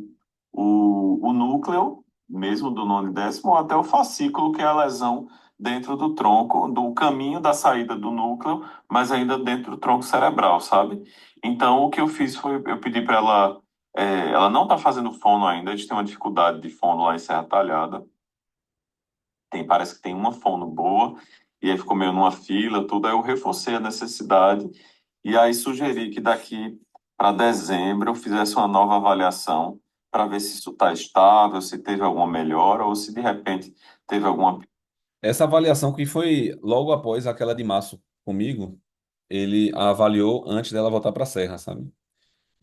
núcleo mesmo do nono e décimo ou até o fascículo, que é a lesão dentro do tronco, do caminho da saída do núcleo, mas ainda dentro do tronco cerebral, sabe? Então, o que eu fiz foi, eu pedi para ela, ela não está fazendo fono ainda, a gente tem uma dificuldade de fono lá em Serra Talhada, parece que tem uma fono boa, e aí ficou meio numa fila, tudo. Aí eu reforcei a necessidade, e aí sugeri que daqui para dezembro eu fizesse uma nova avaliação para ver se isso está estável, se teve alguma melhora, ou se de repente teve alguma. Essa avaliação que foi logo após aquela de março comigo, ele a avaliou antes dela voltar para a Serra, sabe?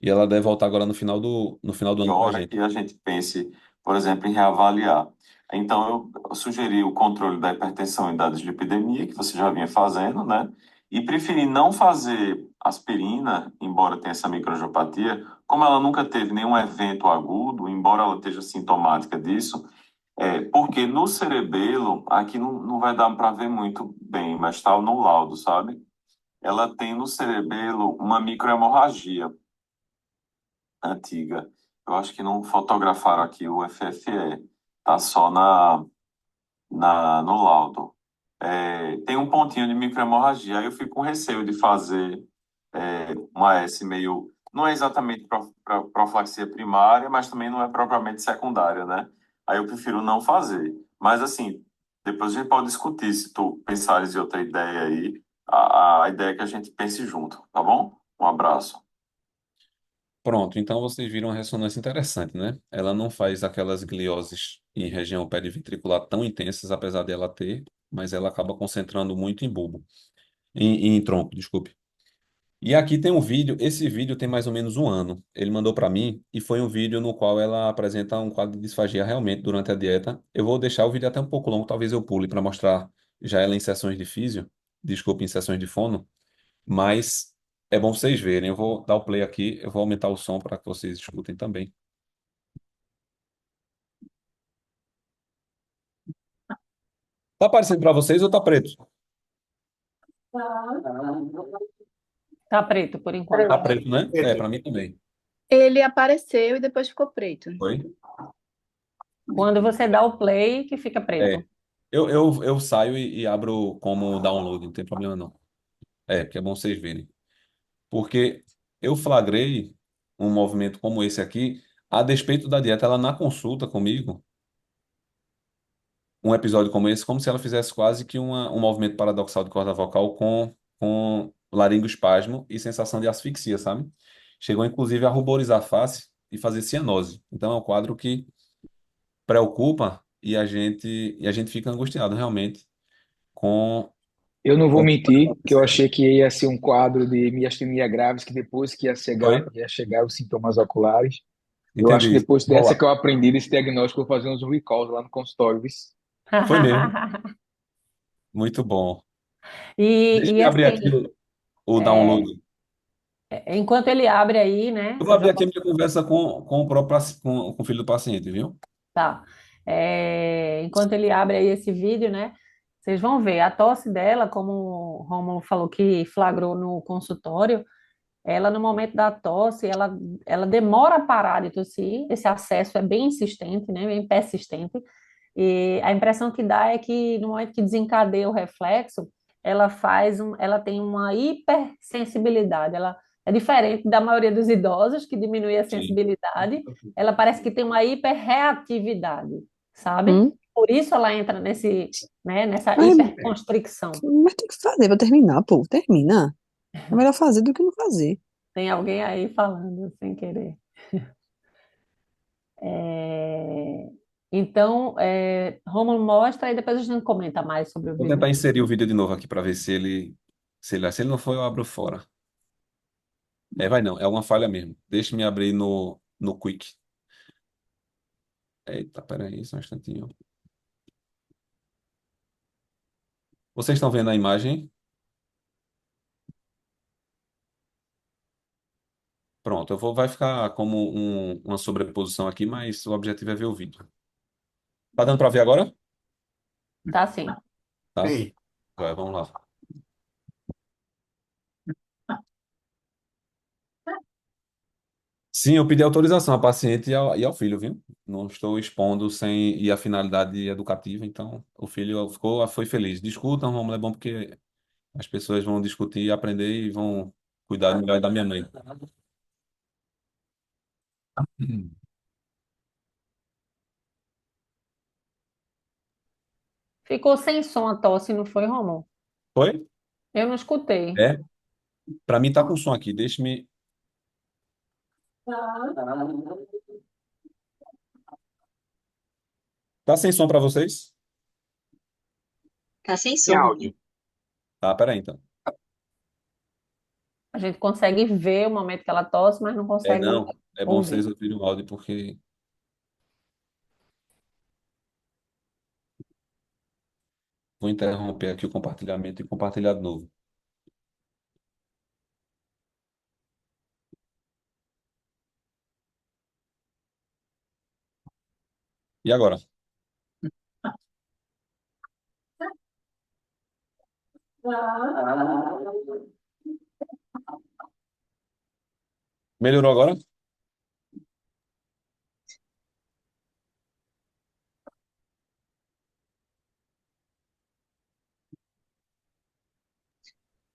E ela deve voltar agora no final do ano com a Hora gente. que a gente pense, por exemplo, em reavaliar. Então, eu sugeri o controle da hipertensão em dados de epidemia, que você já vinha fazendo, né? E preferi não fazer aspirina, embora tenha essa microangiopatia, como ela nunca teve nenhum evento agudo, embora ela esteja sintomática disso, porque no cerebelo, aqui não vai dar para ver muito bem, mas está no laudo, sabe? Ela tem no cerebelo uma microhemorragia antiga. Eu acho que não fotografaram aqui o FFE, tá só no laudo. Tem um pontinho de microhemorragia, aí eu fico com receio de fazer uma S meio. Não é exatamente profilaxia primária, mas também não é propriamente secundária, né? Aí eu prefiro não fazer. Mas assim, depois a gente pode discutir se tu pensares em outra ideia aí. A ideia é que a gente pense junto, tá bom? Um abraço. Pronto, então vocês viram uma ressonância interessante, né? Ela não faz aquelas glioses em região periventricular tão intensas, apesar dela ter, mas ela acaba concentrando muito em bulbo, em tronco, desculpe. E aqui tem um vídeo, esse vídeo tem mais ou menos um ano. Ele mandou para mim e foi um vídeo no qual ela apresenta um quadro de disfagia realmente durante a dieta. Eu vou deixar o vídeo até um pouco longo, talvez eu pule para mostrar já ela em sessões de físio, desculpe, em sessões de fono, mas é bom vocês verem. Eu vou dar o play aqui, eu vou aumentar o som para que vocês escutem também. Tá aparecendo para vocês ou tá preto? Tá preto por enquanto. Tá preto, né? Preto. Para mim também. Ele apareceu e depois ficou preto. Foi? Quando você dá o play, que fica É. preto. Eu saio e abro como download, não tem problema não. Porque é bom vocês verem. Porque eu flagrei um movimento como esse aqui, a despeito da dieta, ela na consulta comigo, um episódio como esse, como se ela fizesse quase que um movimento paradoxal de corda vocal com laringoespasmo e sensação de asfixia, sabe? Chegou inclusive a ruborizar a face e fazer cianose. Então é um quadro que preocupa e a gente fica angustiado realmente com Eu não vou mentir que eu achei que ia ser um quadro de miastenia graves, que depois que Foi? ia chegar os sintomas oculares. Eu acho que Entendi. depois Vamos dessa que lá. eu aprendi desse diagnóstico, eu vou fazer uns recalls lá no consultório, viu? Foi mesmo. Muito bom. Deixa E eu abrir aqui assim, o download. enquanto ele abre aí, né? Eu vou Eu já abrir aqui a minha conversa com o próprio, com o filho do paciente, viu? Tá. Enquanto ele abre aí esse vídeo, né? Vocês vão ver a tosse dela, como o Romulo falou que flagrou no consultório, ela no momento da tosse, ela demora a parar de tossir, esse acesso é bem insistente, né? Bem persistente. E a impressão que dá é que no momento que desencadeia o reflexo, ela tem uma hipersensibilidade. Ela é diferente da maioria dos idosos, que diminui a Sim. sensibilidade. Ela parece que tem uma hiperreatividade, sabe? Hum, Por isso ela entra nessa mas, hiperconstricção. mas tem que fazer pra terminar, pô. Termina. É melhor fazer do que não fazer. Tem alguém aí falando sem querer. É, Então, Rômulo mostra e depois a gente comenta mais sobre o Vou vídeo. tentar inserir o vídeo de novo aqui para ver se ele não for, eu abro fora. Vai não, é uma falha mesmo. Deixa-me abrir no Quick. Eita, peraí, só um instantinho. Vocês estão vendo a imagem? Pronto, vai ficar como uma sobreposição aqui, mas o objetivo é ver o vídeo. Tá dando para ver agora? Tá sim. Tá? Sim. Vamos lá. Sim, eu pedi autorização à paciente e ao filho, viu? Não estou expondo sem a finalidade educativa, então o filho foi feliz. Discutam, Romulo, é bom porque as pessoas vão discutir, aprender e vão cuidar melhor da minha mãe. Ficou sem som a tosse, não foi, Romulo? Foi? Eu não escutei. É. Para mim tá com som aqui. Deixe-me. Tá sem som para vocês? Tá sem Em som, áudio. Romeu. Tá, peraí então. A gente consegue ver o momento que ela tosse, mas não consegue Não. É bom vocês ouvir. ouvirem o áudio porque vou interromper aqui o compartilhamento e compartilhar de novo. E agora? Melhorou agora?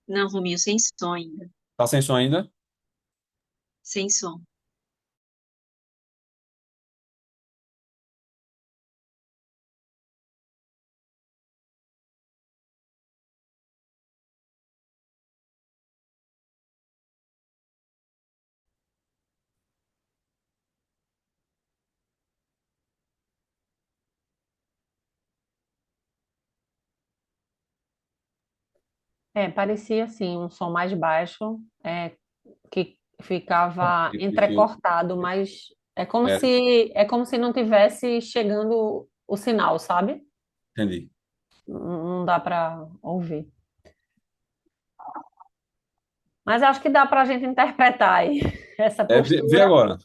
Não, Romeu, sem som ainda. Tá sem som ainda? Sem som. Parecia assim, um som mais baixo, que ficava Eu- entrecortado, mas É, é como se não tivesse chegando o sinal, sabe? entendi. Não dá para ouvir. Mas acho que dá para a gente interpretar aí essa Vê postura. agora.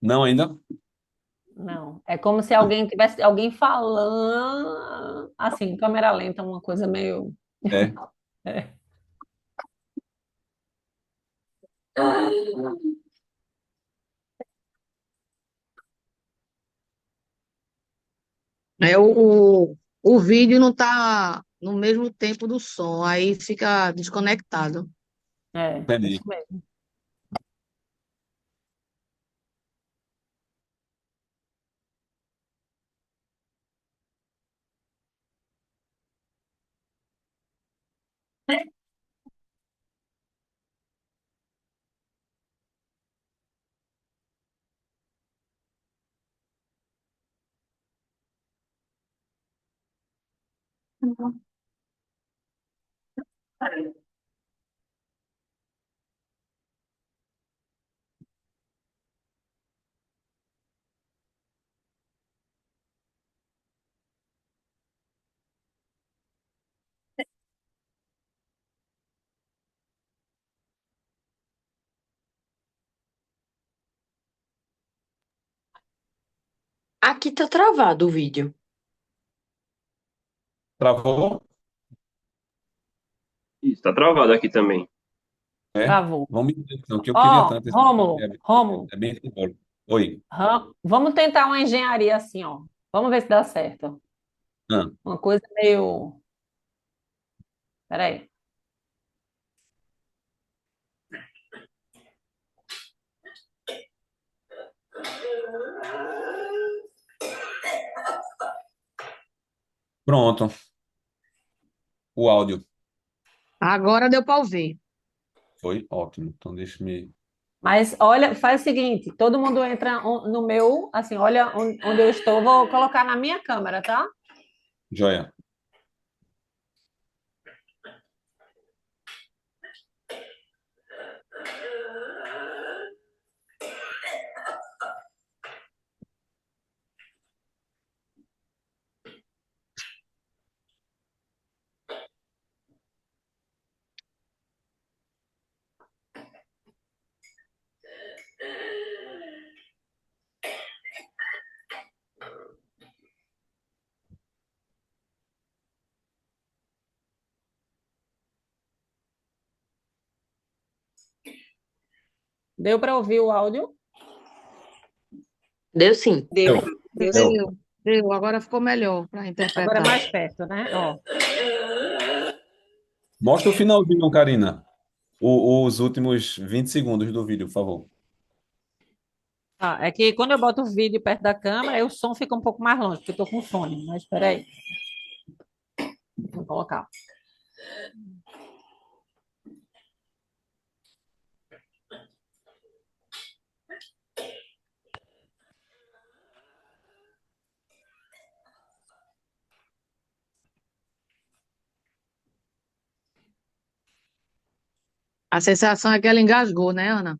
Não ainda? Não, é como se alguém falando assim, câmera lenta, uma coisa meio. É. É. O vídeo não está no mesmo tempo do som, aí fica desconectado. Isso Entendi. mesmo. Aqui tá travado o vídeo. Travou? Isso, tá travado aqui também. É? Travou. Vamos entender, então, que eu queria Ó, tanto esse Rômulo, Rômulo, é bem simbólico. Oi. vamos tentar uma engenharia assim, ó. Vamos ver se dá certo. Ah, Uma coisa meio. Peraí. pronto, o áudio Agora deu para ouvir. foi ótimo. Então, deixa-me. Mas olha, faz o seguinte: todo mundo entra no meu, assim, olha onde eu estou, vou colocar na minha câmera, tá? Joia. Deu para ouvir o áudio? Deu sim. Deu, Deu, deu sim. deu. Deu. Agora ficou melhor para Agora é interpretar. mais perto, né? Ó. Mostra o finalzinho, Karina. Os últimos 20 segundos do vídeo, por favor. Ah, é que quando eu boto o vídeo perto da câmera, aí o som fica um pouco mais longe, porque eu tô com fone. Mas espera aí. Vou colocar. A sensação é que ela engasgou, né, Ana?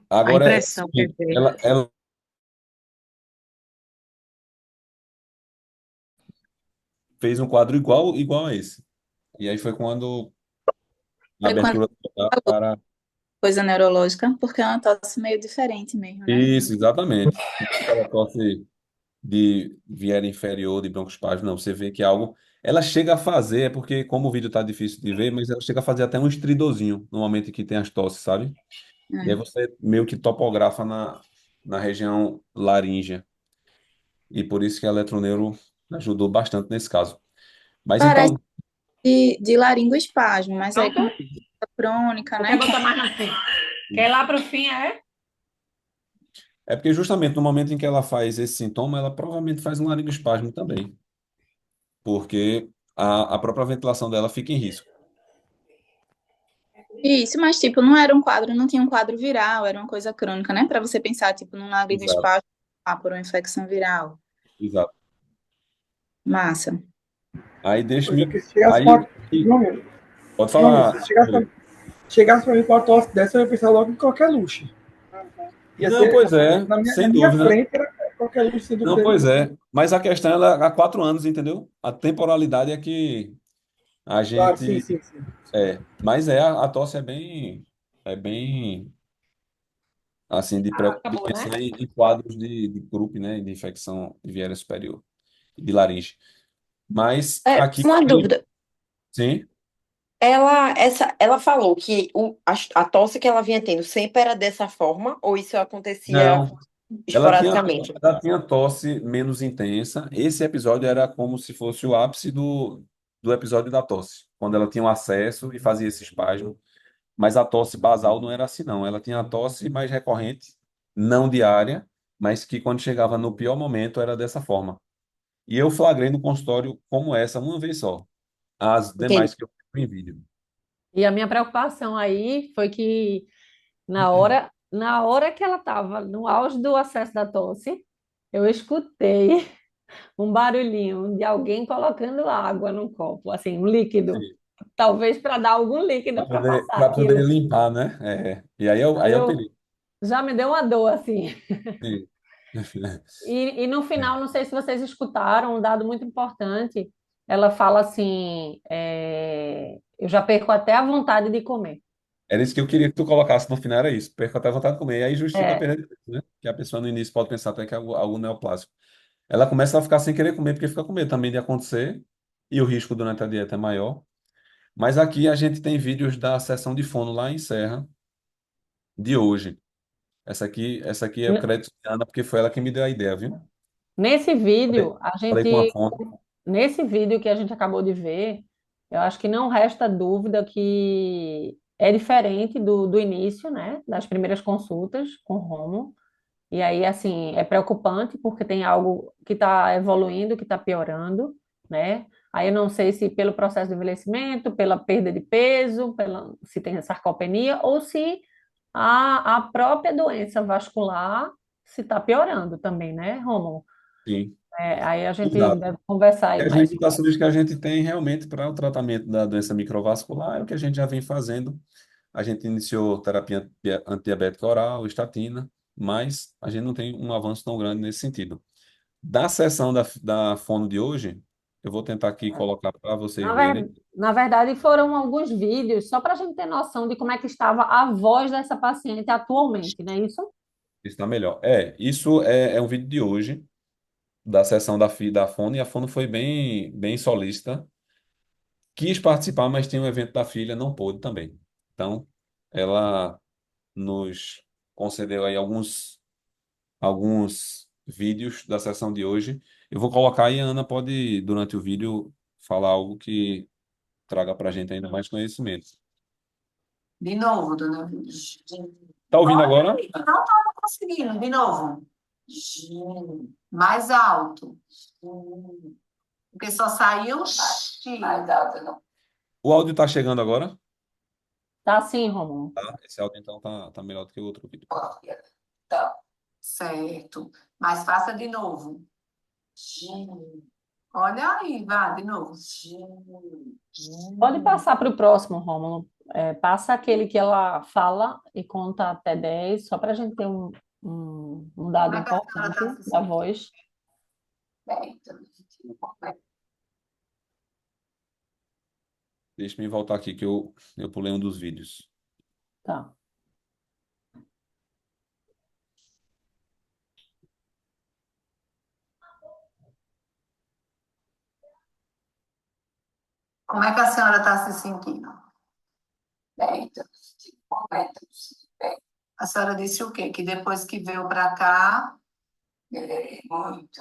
A Agora é o impressão, quer seguinte, dizer. ela fez um quadro igual a esse. E aí foi quando a Foi quando abertura falou para. coisa neurológica, porque é uma tosse meio diferente mesmo, né? Isso, exatamente. Aquela tosse de viera inferior, de broncoespasmo, não. Você vê que é algo. Ela chega a fazer, é porque, como o vídeo está difícil de ver, mas ela chega a fazer até um estridorzinho no momento em que tem as tosses, sabe? E aí É. você meio que topografa na região laríngea. E por isso que a eletroneuro ajudou bastante nesse caso. Mas Parece então, de laringoespasmo, mas aí como Pronto? é crônica, Ou quer né? botar mais na frente? Quer ir lá pro fim, é? é porque justamente no momento em que ela faz esse sintoma, ela provavelmente faz um laringoespasmo também, porque a própria ventilação dela fica em risco. Isso, mas tipo, não era um quadro, não tinha um quadro viral, era uma coisa crônica, né? Para você pensar, tipo, num Exato, laringoespasmo por uma infecção viral. exato. Massa. Aí Coisa deixe-me. que se chegasse com Aí, a... João, pode João, falar. se chegasse pra mim com a tosse dessa, eu ia pensar logo em qualquer luxo. Ia Não, ser, pois é, na sem minha dúvida. frente, era qualquer luxo, sem Não, dúvida pois nenhuma. é. Mas a questão ela, há 4 anos, entendeu? A temporalidade é que a Claro, sim, gente. sim, sim. Mas a tosse é bem, assim, de Acabou, né? pensar em quadros de Krupp, né? De infecção de viária superior, de laringe. Mas É, aqui, uma dúvida. sim, Ela falou que a tosse que ela vinha tendo sempre era dessa forma, ou isso acontecia não. Ela tinha, esporadicamente? ela tinha tosse menos intensa. Esse episódio era como se fosse o ápice do episódio da tosse, quando ela tinha o acesso e fazia esse espasmo. Mas a tosse basal não era assim, não. Ela tinha a tosse mais recorrente, não diária, mas que quando chegava no pior momento era dessa forma. E eu flagrei no consultório como essa uma vez só. As Entendi. demais que eu vi em vídeo. E a minha preocupação aí foi que na hora que ela estava no auge do acesso da tosse, eu escutei um barulhinho de alguém colocando água num copo, assim, um líquido. Sim. Talvez para dar algum líquido para passar Para poder aquilo. limpar, né? E Aí aí é o eu perigo. já me deu uma dor, assim. Sim. E no final, não sei se vocês escutaram, um dado muito importante. Ela fala assim: eu já perco até a vontade de comer. Era isso que eu queria que tu colocasse no final, era isso. Perca até a vontade de comer. E aí justifica a É, perda de peso, né? Que a pessoa no início pode pensar até que é algo neoplásico. Ela começa a ficar sem querer comer, porque fica com medo também de acontecer, e o risco durante a dieta é maior. Mas aqui a gente tem vídeos da sessão de fono lá em Serra, de hoje. Essa aqui é o n- crédito de Ana, porque foi ela que me deu a ideia, viu? nesse Falei, vídeo, a falei com a gente, fono. nesse vídeo que a gente acabou de ver, eu acho que não resta dúvida que é diferente do início, né? Das primeiras consultas com Romo. E aí, assim, é preocupante porque tem algo que está evoluindo, que está piorando, né? Aí eu não sei se pelo processo de envelhecimento, pela perda de peso, se tem sarcopenia, ou se a própria doença vascular se está piorando também, né, Romulo? Sim, Aí a gente exato. deve conversar E aí as mais. limitações que a gente tem realmente para o tratamento da doença microvascular é o que a gente já vem fazendo. A gente iniciou terapia antidiabética oral, estatina, mas a gente não tem um avanço tão grande nesse sentido. Da sessão da fono de hoje, eu vou tentar aqui colocar para vocês verem. Na verdade, foram alguns vídeos, só para a gente ter noção de como é que estava a voz dessa paciente atualmente, não é isso? Está melhor. Isso é um vídeo de hoje, da sessão da fono, e a fono foi bem solícita. Quis participar, mas tem um evento da filha, não pôde também. Então, ela nos concedeu aí alguns vídeos da sessão de hoje. Eu vou colocar e a Ana pode, durante o vídeo, falar algo que traga para a gente ainda mais conhecimento. De novo, dona. Tá ouvindo Olha agora? aí, eu não estava conseguindo. De novo. Mais alto. Porque só saiu um X. Mais alto, não. O áudio está chegando agora? Tá sim, Romulo. Tá? Esse áudio então tá melhor do que o outro vídeo. Tá. Certo. Mas faça de novo. Olha aí, vá, de novo. Pode passar para o próximo, Rômulo. Passa aquele que ela fala e conta até 10, só para a gente ter um dado Como é que a senhora está importante se da sentindo? voz. Bem, Deixa eu voltar aqui que eu pulei um dos vídeos. Tá. como é que a senhora está se sentindo? Bem, bem. A senhora disse o quê? Que depois que veio para cá, melhorei muito.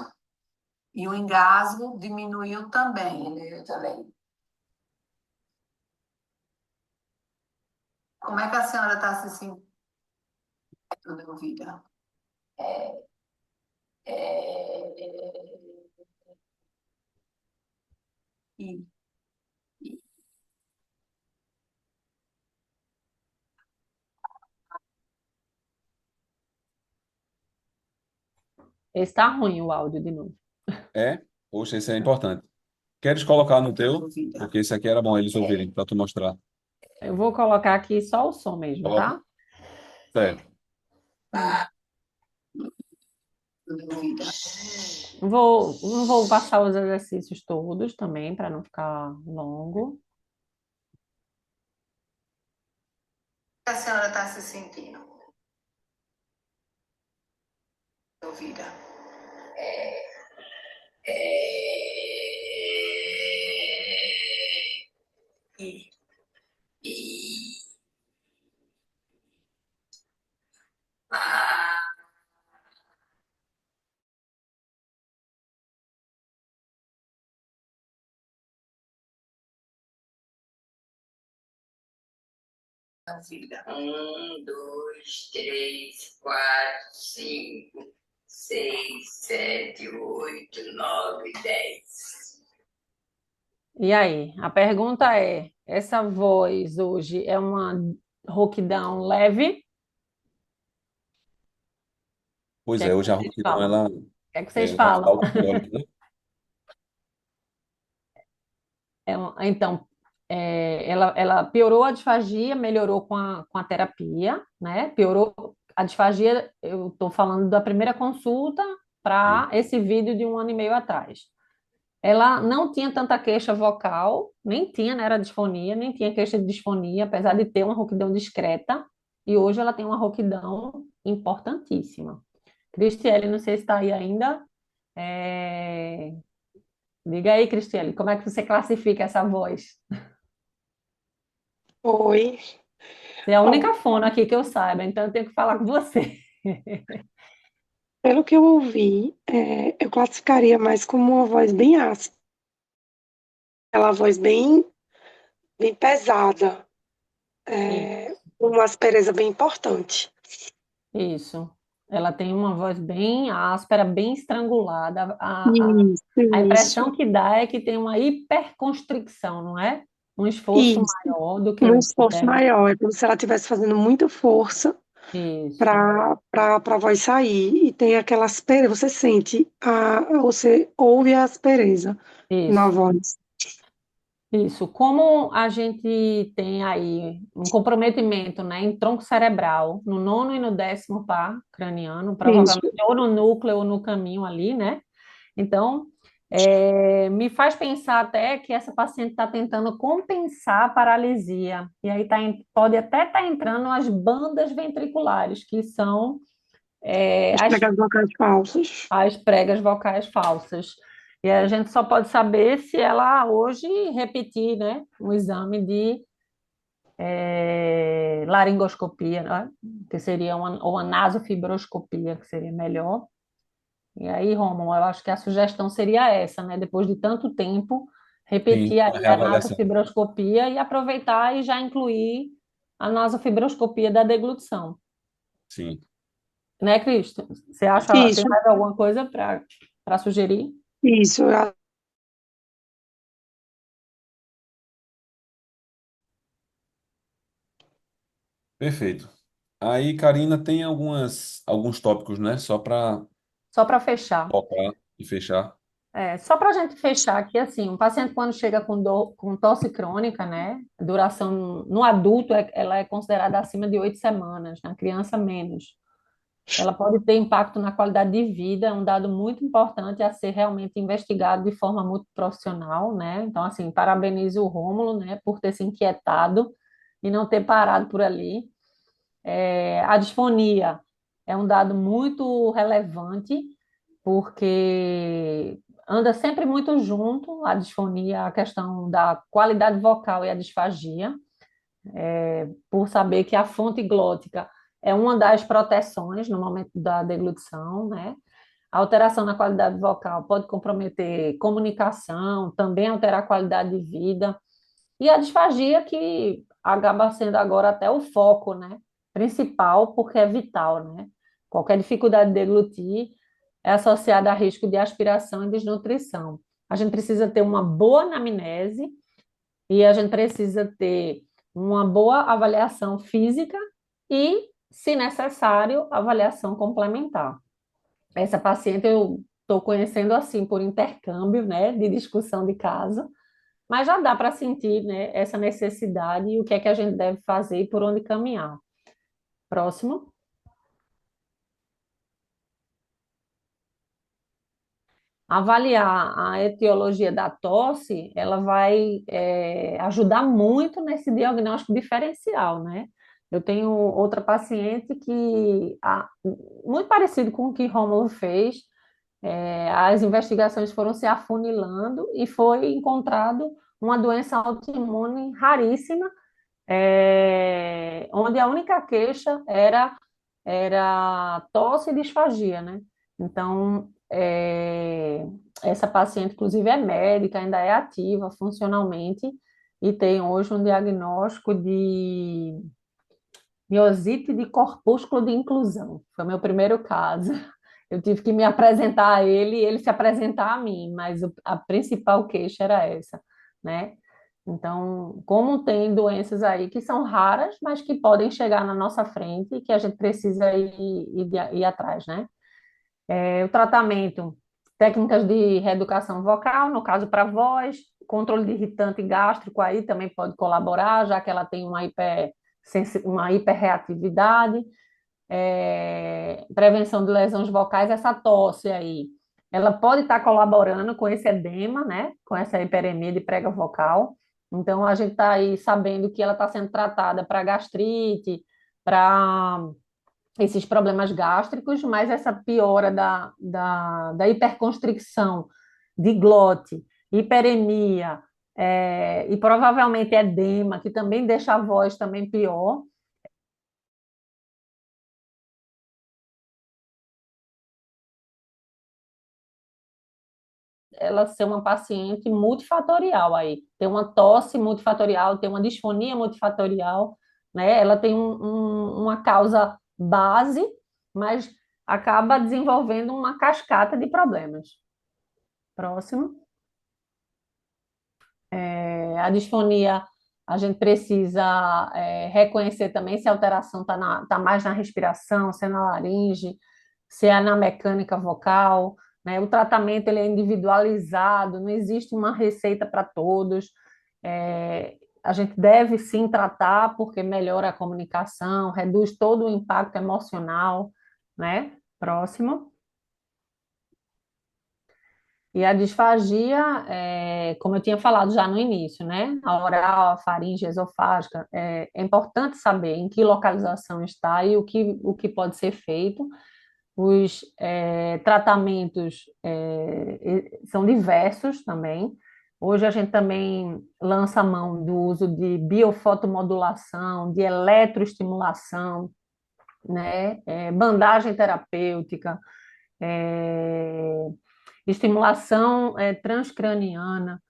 E o engasgo diminuiu também. Diminuiu também. Como é que a senhora está se sentindo, dona Elvira? É, é, e, e- Está ruim o áudio de novo. Poxa, esse é importante. Queres colocar no Dona teu? Elvira. Porque esse aqui era bom eles ouvirem, para tu mostrar. Eu vou colocar aqui só o som mesmo, Coloca. tá? Certo. Dona Elvira. Não vou passar os exercícios todos também, para não ficar longo. Como é que a senhora está se sentindo, Elvira? É, é, e, e, ah, Elvira. 1, 2, 3, 4, 5, 6, 7, 8, 9, 10. E aí, a pergunta é: essa voz hoje é uma rouquidão leve? O Pois que é é, que hoje a vocês rouquidão, falam? ela, O que é que vocês ela está falam? alcoólica, né? Então, ela piorou a disfagia, melhorou com a terapia, né? Piorou a disfagia, eu estou falando da primeira consulta para Sim. esse vídeo de 1 ano e meio atrás. Ela não tinha tanta queixa vocal, nem tinha, né? Era disfonia, nem tinha queixa de disfonia, apesar de ter uma rouquidão discreta, e hoje ela tem uma rouquidão importantíssima. Cristiele, não sei se está aí ainda. É, Diga aí, Cristiane, como é que você classifica essa voz? Oi. Você é a Ó, única fono aqui que eu saiba, então eu tenho que falar com você. pelo que eu ouvi, eu classificaria mais como uma voz bem áspera, aquela voz bem pesada, Isso, uma aspereza bem importante. isso. Ela tem uma voz bem áspera, bem estrangulada. A Isso, impressão que dá é que tem uma hiperconstricção, não é? Um esforço isso. maior do que Um o esforço deve. maior, é como se ela estivesse fazendo muita força Isso, para a voz sair. E tem aquela aspereza, você sente, você ouve a aspereza na isso. voz. Isso, como a gente tem aí um comprometimento, né, em tronco cerebral, no nono e no 10º par craniano, provavelmente Isso. ou no núcleo ou no caminho ali, né? Então, me faz pensar até que essa paciente está tentando compensar a paralisia, e aí pode até estar entrando as bandas ventriculares, que são As as pregas vocais falsas. as pregas vocais falsas. E a gente só pode saber se ela hoje repetir, né, um exame de laringoscopia, né, que seria ou a nasofibroscopia, que seria melhor. E aí, Romulo, eu acho que a sugestão seria essa, né, depois de tanto tempo, Sim, repetir uma aí a reavaliação. nasofibroscopia e aproveitar e já incluir a nasofibroscopia da deglutição. Sim. Né, Cristo? Você acha, tem Isso, mais alguma coisa para sugerir? isso. Perfeito. Aí, Karina, tem alguns tópicos, né? Só para Só para fechar. focar e fechar. Só para a gente fechar aqui, assim, um paciente quando chega com dor, com tosse crônica, né, duração no adulto ela é considerada acima de 8 semanas, na criança menos. Ela pode ter impacto na qualidade de vida, é um dado muito importante a ser realmente investigado de forma muito profissional, né? Então, assim, parabenizo o Rômulo, né, por ter se inquietado e não ter parado por ali. A disfonia é um dado muito relevante, porque anda sempre muito junto a disfonia, a questão da qualidade vocal e a disfagia, por saber que a fonte glótica é uma das proteções no momento da deglutição, né? A alteração na qualidade vocal pode comprometer comunicação, também alterar a qualidade de vida, e a disfagia que acaba sendo agora até o foco, né? Principal, porque é vital, né? Qualquer dificuldade de deglutir é associada a risco de aspiração e desnutrição. A gente precisa ter uma boa anamnese e a gente precisa ter uma boa avaliação física e, se necessário, avaliação complementar. Essa paciente eu estou conhecendo assim por intercâmbio, né, de discussão de caso, mas já dá para sentir, né, essa necessidade e o que é que a gente deve fazer e por onde caminhar. Próximo. Avaliar a etiologia da tosse, ela vai ajudar muito nesse diagnóstico diferencial, né? Eu tenho outra paciente que, muito parecido com o que Rômulo fez, as investigações foram se afunilando e foi encontrado uma doença autoimune raríssima, onde a única queixa era tosse e disfagia, né? Então, essa paciente, inclusive, é médica, ainda é ativa funcionalmente e tem hoje um diagnóstico de miosite de corpúsculo de inclusão. Foi meu primeiro caso. Eu tive que me apresentar a ele e ele se apresentar a mim, mas a principal queixa era essa, né? Então, como tem doenças aí que são raras, mas que podem chegar na nossa frente e que a gente precisa ir atrás, né? O tratamento Técnicas de reeducação vocal, no caso para voz, controle de irritante gástrico aí também pode colaborar, já que ela tem uma hiperreatividade, prevenção de lesões vocais, essa tosse aí, ela pode estar colaborando com esse edema, né, com essa hiperemia de prega vocal. Então, a gente está aí sabendo que ela está sendo tratada para gastrite, para esses problemas gástricos, mas essa piora da hiperconstricção de glote, hiperemia, e provavelmente edema, que também deixa a voz também pior. Ela ser uma paciente multifatorial aí, tem uma tosse multifatorial, tem uma disfonia multifatorial, né? Ela tem uma causa base, mas acaba desenvolvendo uma cascata de problemas. Próximo. A disfonia, a gente precisa reconhecer também se a alteração está mais na respiração, se é na laringe, se é na mecânica vocal, né? O tratamento ele é individualizado, não existe uma receita para todos. A gente deve sim tratar, porque melhora a comunicação, reduz todo o impacto emocional, né? Próximo. E a disfagia, como eu tinha falado já no início, né? A oral, a faríngea, esofágica, é importante saber em que localização está e o que pode ser feito. Os tratamentos são diversos também. Hoje a gente também lança a mão do uso de biofotomodulação, de eletroestimulação, né? Bandagem terapêutica, estimulação transcraniana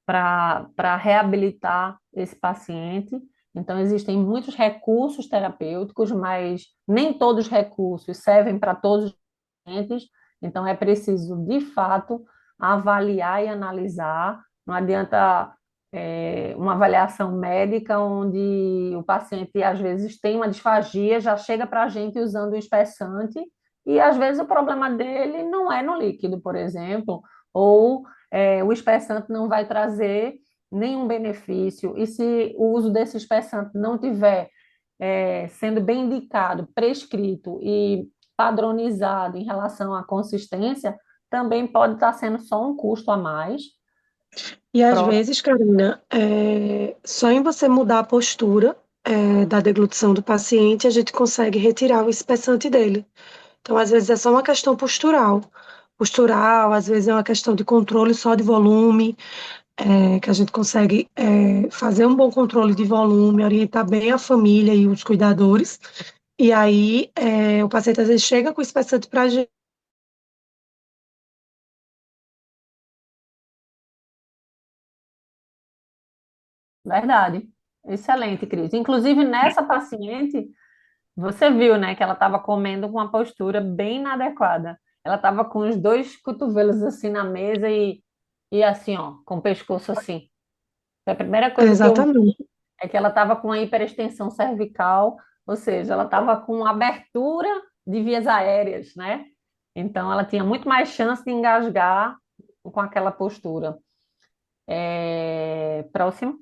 para reabilitar esse paciente. Então, existem muitos recursos terapêuticos, mas nem todos os recursos servem para todos os pacientes. Então, é preciso, de fato, avaliar e analisar. Não adianta uma avaliação médica onde o paciente, às vezes, tem uma disfagia, já chega para a gente usando o espessante, e, às vezes, o problema dele não é no líquido, por exemplo, ou o espessante não vai trazer nenhum benefício, e se o uso desse espessante não tiver sendo bem indicado, prescrito e padronizado em relação à consistência, também pode estar sendo só um custo a mais. E às vezes, Karina, só em você mudar a postura da deglutição do paciente, a gente consegue retirar o espessante dele. Então, às vezes é só uma questão postural. Postural, às vezes é uma questão de controle só de volume, que a gente consegue fazer um bom controle de volume, orientar bem a família e os cuidadores. E aí, o paciente às vezes chega com o espessante para a gente. Verdade. Excelente, Cris. Inclusive, nessa paciente, você viu, né, que ela estava comendo com uma postura bem inadequada. Ela estava com os dois cotovelos assim na mesa e assim, ó, com o pescoço assim. A primeira coisa que eu vi Exatamente. é que ela estava com uma hiperextensão cervical, ou seja, ela estava com abertura de vias aéreas, né? Então, ela tinha muito mais chance de engasgar com aquela postura. Próximo.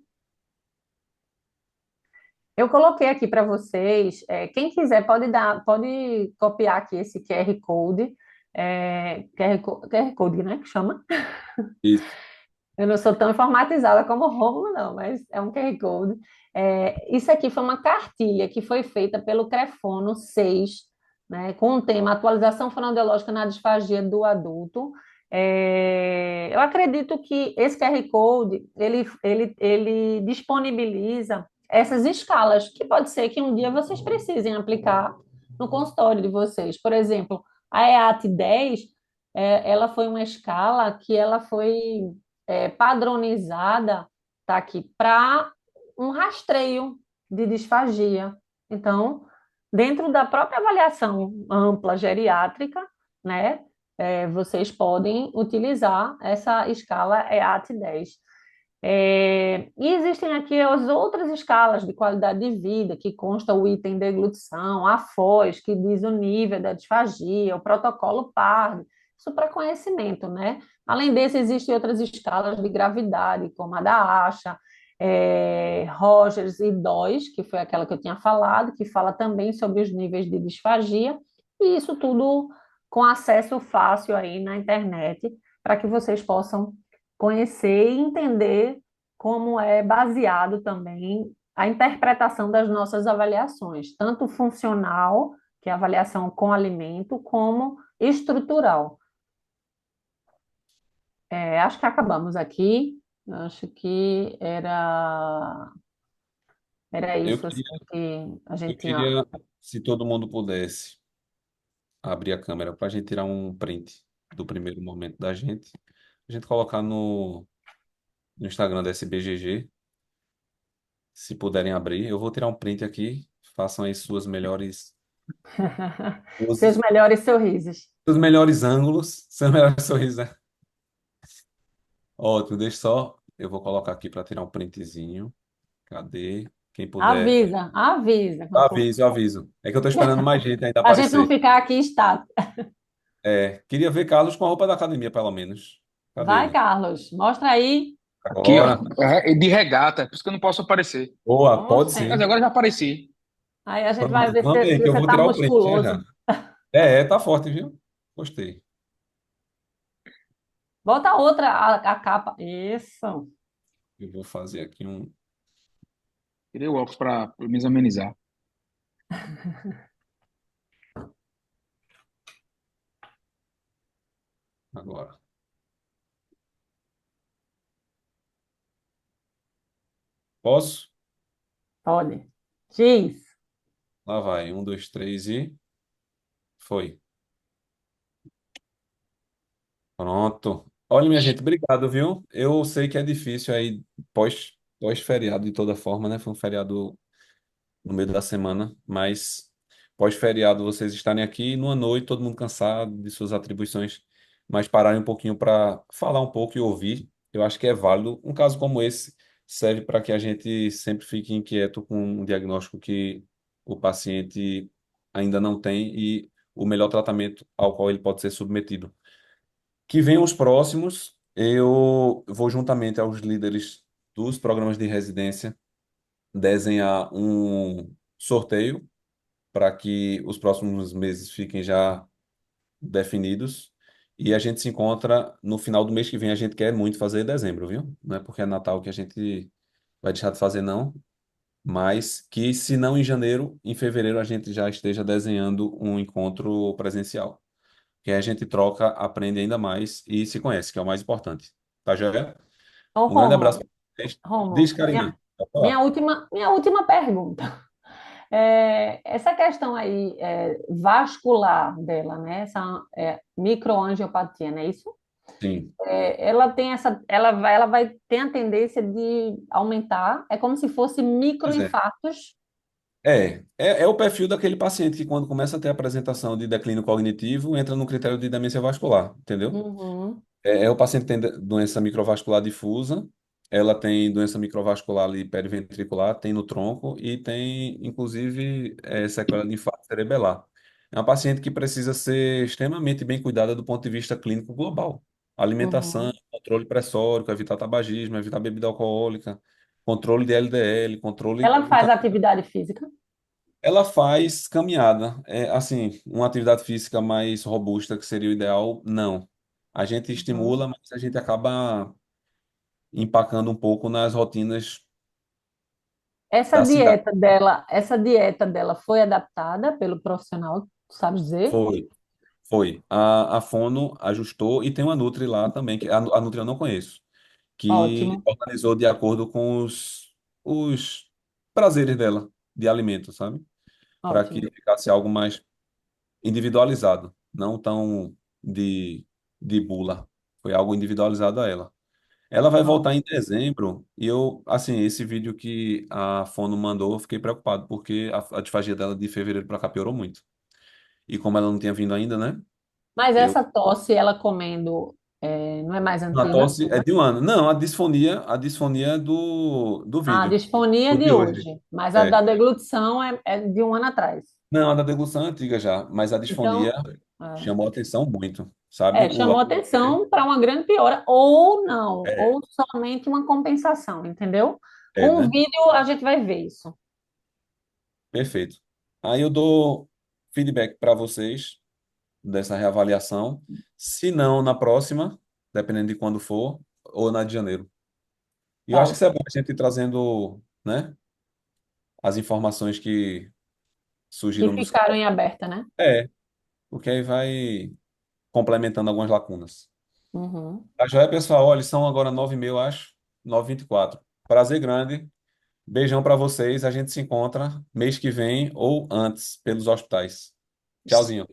Eu coloquei aqui para vocês, quem quiser pode copiar aqui esse QR Code, QR Code, né, que chama? Isso. Eu não sou tão informatizada como o Rômulo, não, mas é um QR Code. Isso aqui foi uma cartilha que foi feita pelo Crefono 6, né, com o tema Atualização Fonoaudiológica na Disfagia do Adulto. Eu acredito que esse QR Code, ele disponibiliza essas escalas, que pode ser que um dia vocês precisem aplicar no consultório de vocês. Por exemplo, a EAT 10, ela foi uma escala que ela foi padronizada, tá aqui, para um rastreio de disfagia. Então, dentro da própria avaliação ampla geriátrica, né, vocês podem utilizar essa escala EAT 10. E existem aqui as outras escalas de qualidade de vida, que consta o item deglutição, a FOS, que diz o nível da disfagia, o protocolo PARD, isso para conhecimento, né? Além desse, existem outras escalas de gravidade, como a da ASHA, Rogers e DOIS, que foi aquela que eu tinha falado, que fala também sobre os níveis de disfagia, e isso tudo com acesso fácil aí na internet, para que vocês possam conhecer e entender como é baseado também a interpretação das nossas avaliações, tanto funcional, que é a avaliação com alimento, como estrutural. Acho que acabamos aqui. Acho que era Eu isso assim, queria, que a eu gente tinha. queria, se todo mundo pudesse abrir a câmera para a gente tirar um print do primeiro momento da gente, a gente colocar no Instagram da SBGG, se puderem abrir. Eu vou tirar um print aqui, façam aí suas melhores Seus poses, melhores sorrisos. seus melhores ângulos, seus melhores sorrisos, né? Ótimo, deixa só. Eu vou colocar aqui para tirar um printzinho. Cadê? Quem puder. Avisa, avisa. Eu aviso. É que eu tô esperando mais gente ainda Para a gente não aparecer. ficar aqui estático. Queria ver Carlos com a roupa da academia, pelo menos. Cadê Vai, ele? Carlos, mostra aí. Aqui, ó, Agora. de regata, por isso que eu não posso aparecer. Boa, pode Mas sim. agora já apareci. Aí a gente vai Pronto, ver vamos se ver, que eu você vou está tirar o print já musculoso. já. Tá forte, viu? Gostei. Bota outra, a capa. Isso. Eu vou fazer aqui um Tirei o óculos para me amenizar. agora. Posso? Pode. Diz. Lá vai. Um, dois, três e. Foi. Pronto. Olha, minha gente, obrigado, viu? Eu sei que é difícil aí, pós-feriado de toda forma, né? Foi um feriado no meio da semana, mas pós-feriado vocês estarem aqui numa noite, todo mundo cansado de suas atribuições, mas pararem um pouquinho para falar um pouco e ouvir, eu acho que é válido. Um caso como esse serve para que a gente sempre fique inquieto com um diagnóstico que o paciente ainda não tem e o melhor tratamento ao qual ele pode ser submetido. Que venham os próximos, eu vou juntamente aos líderes dos programas de residência desenhar um sorteio para que os próximos meses fiquem já definidos. E a gente se encontra no final do mês que vem. A gente quer muito fazer em dezembro, viu? Não é porque é Natal que a gente vai deixar de fazer, não. Mas que, se não em janeiro, em fevereiro a gente já esteja desenhando um encontro presencial. Que aí a gente troca, aprende ainda mais e se conhece, que é o mais importante. Tá, joia? Ô, Um grande abraço Rômulo, para vocês. Diz, Rômulo, Karina. Pode minha falar. última pergunta. Essa questão aí vascular dela, né? Essa microangiopatia, não é isso? Sim. Ela tem ela vai ter a tendência de aumentar. É como se fosse Pois é. microinfartos. É o perfil daquele paciente que, quando começa a ter apresentação de declínio cognitivo, entra no critério de demência vascular, entendeu? Uhum. É o paciente que tem doença microvascular difusa, ela tem doença microvascular ali periventricular, tem no tronco e tem, inclusive, sequela de infarto cerebelar. É uma paciente que precisa ser extremamente bem cuidada do ponto de vista clínico global. Alimentação, Uhum. controle pressórico, evitar tabagismo, evitar bebida alcoólica, controle de LDL, controle. Ela faz atividade física? Ela faz caminhada. Assim, uma atividade física mais robusta, que seria o ideal, não. A gente Uhum. estimula, mas a gente acaba empacando um pouco nas rotinas Essa da cidade. dieta dela, essa dieta dela foi adaptada pelo profissional, tu sabe dizer? Foi, foi. A Fono ajustou e tem uma Nutri lá também, que a Nutri eu não conheço, que Ótimo, organizou de acordo com os prazeres dela de alimento, sabe? Para que ótimo. ficasse algo mais individualizado, não tão de bula. Foi algo individualizado a ela. Ela vai voltar em dezembro e assim, esse vídeo que a Fono mandou, eu fiquei preocupado, porque a disfagia dela de fevereiro para cá piorou muito. E como ela não tinha vindo ainda, né? Mas Eu, essa tosse, ela comendo, não é mais a antiga? tosse é de um ano. Não, a disfonia é do A vídeo, disfonia do de de hoje. hoje, mas a da É. deglutição é de um ano atrás. Não, a da deglutição é antiga já, mas a disfonia Então, É. Chamou atenção muito, sabe? Chamou atenção para uma grande piora, ou não, É, ou somente uma compensação, entendeu? é, Com o né? vídeo a gente vai ver isso. Perfeito. Aí eu dou feedback para vocês dessa reavaliação. Se não, na próxima, dependendo de quando for, ou na de janeiro. E eu Tá acho que isso é ok. bom a gente ir trazendo, né, as informações que Que surgiram dos ficaram casos. em aberta, né? É, porque aí vai complementando algumas lacunas. Uhum. Tá joia, pessoal? Olha, são agora 9h30, eu acho. 9h24. Prazer grande. Beijão para vocês. A gente se encontra mês que vem ou antes, pelos hospitais. Tchauzinho.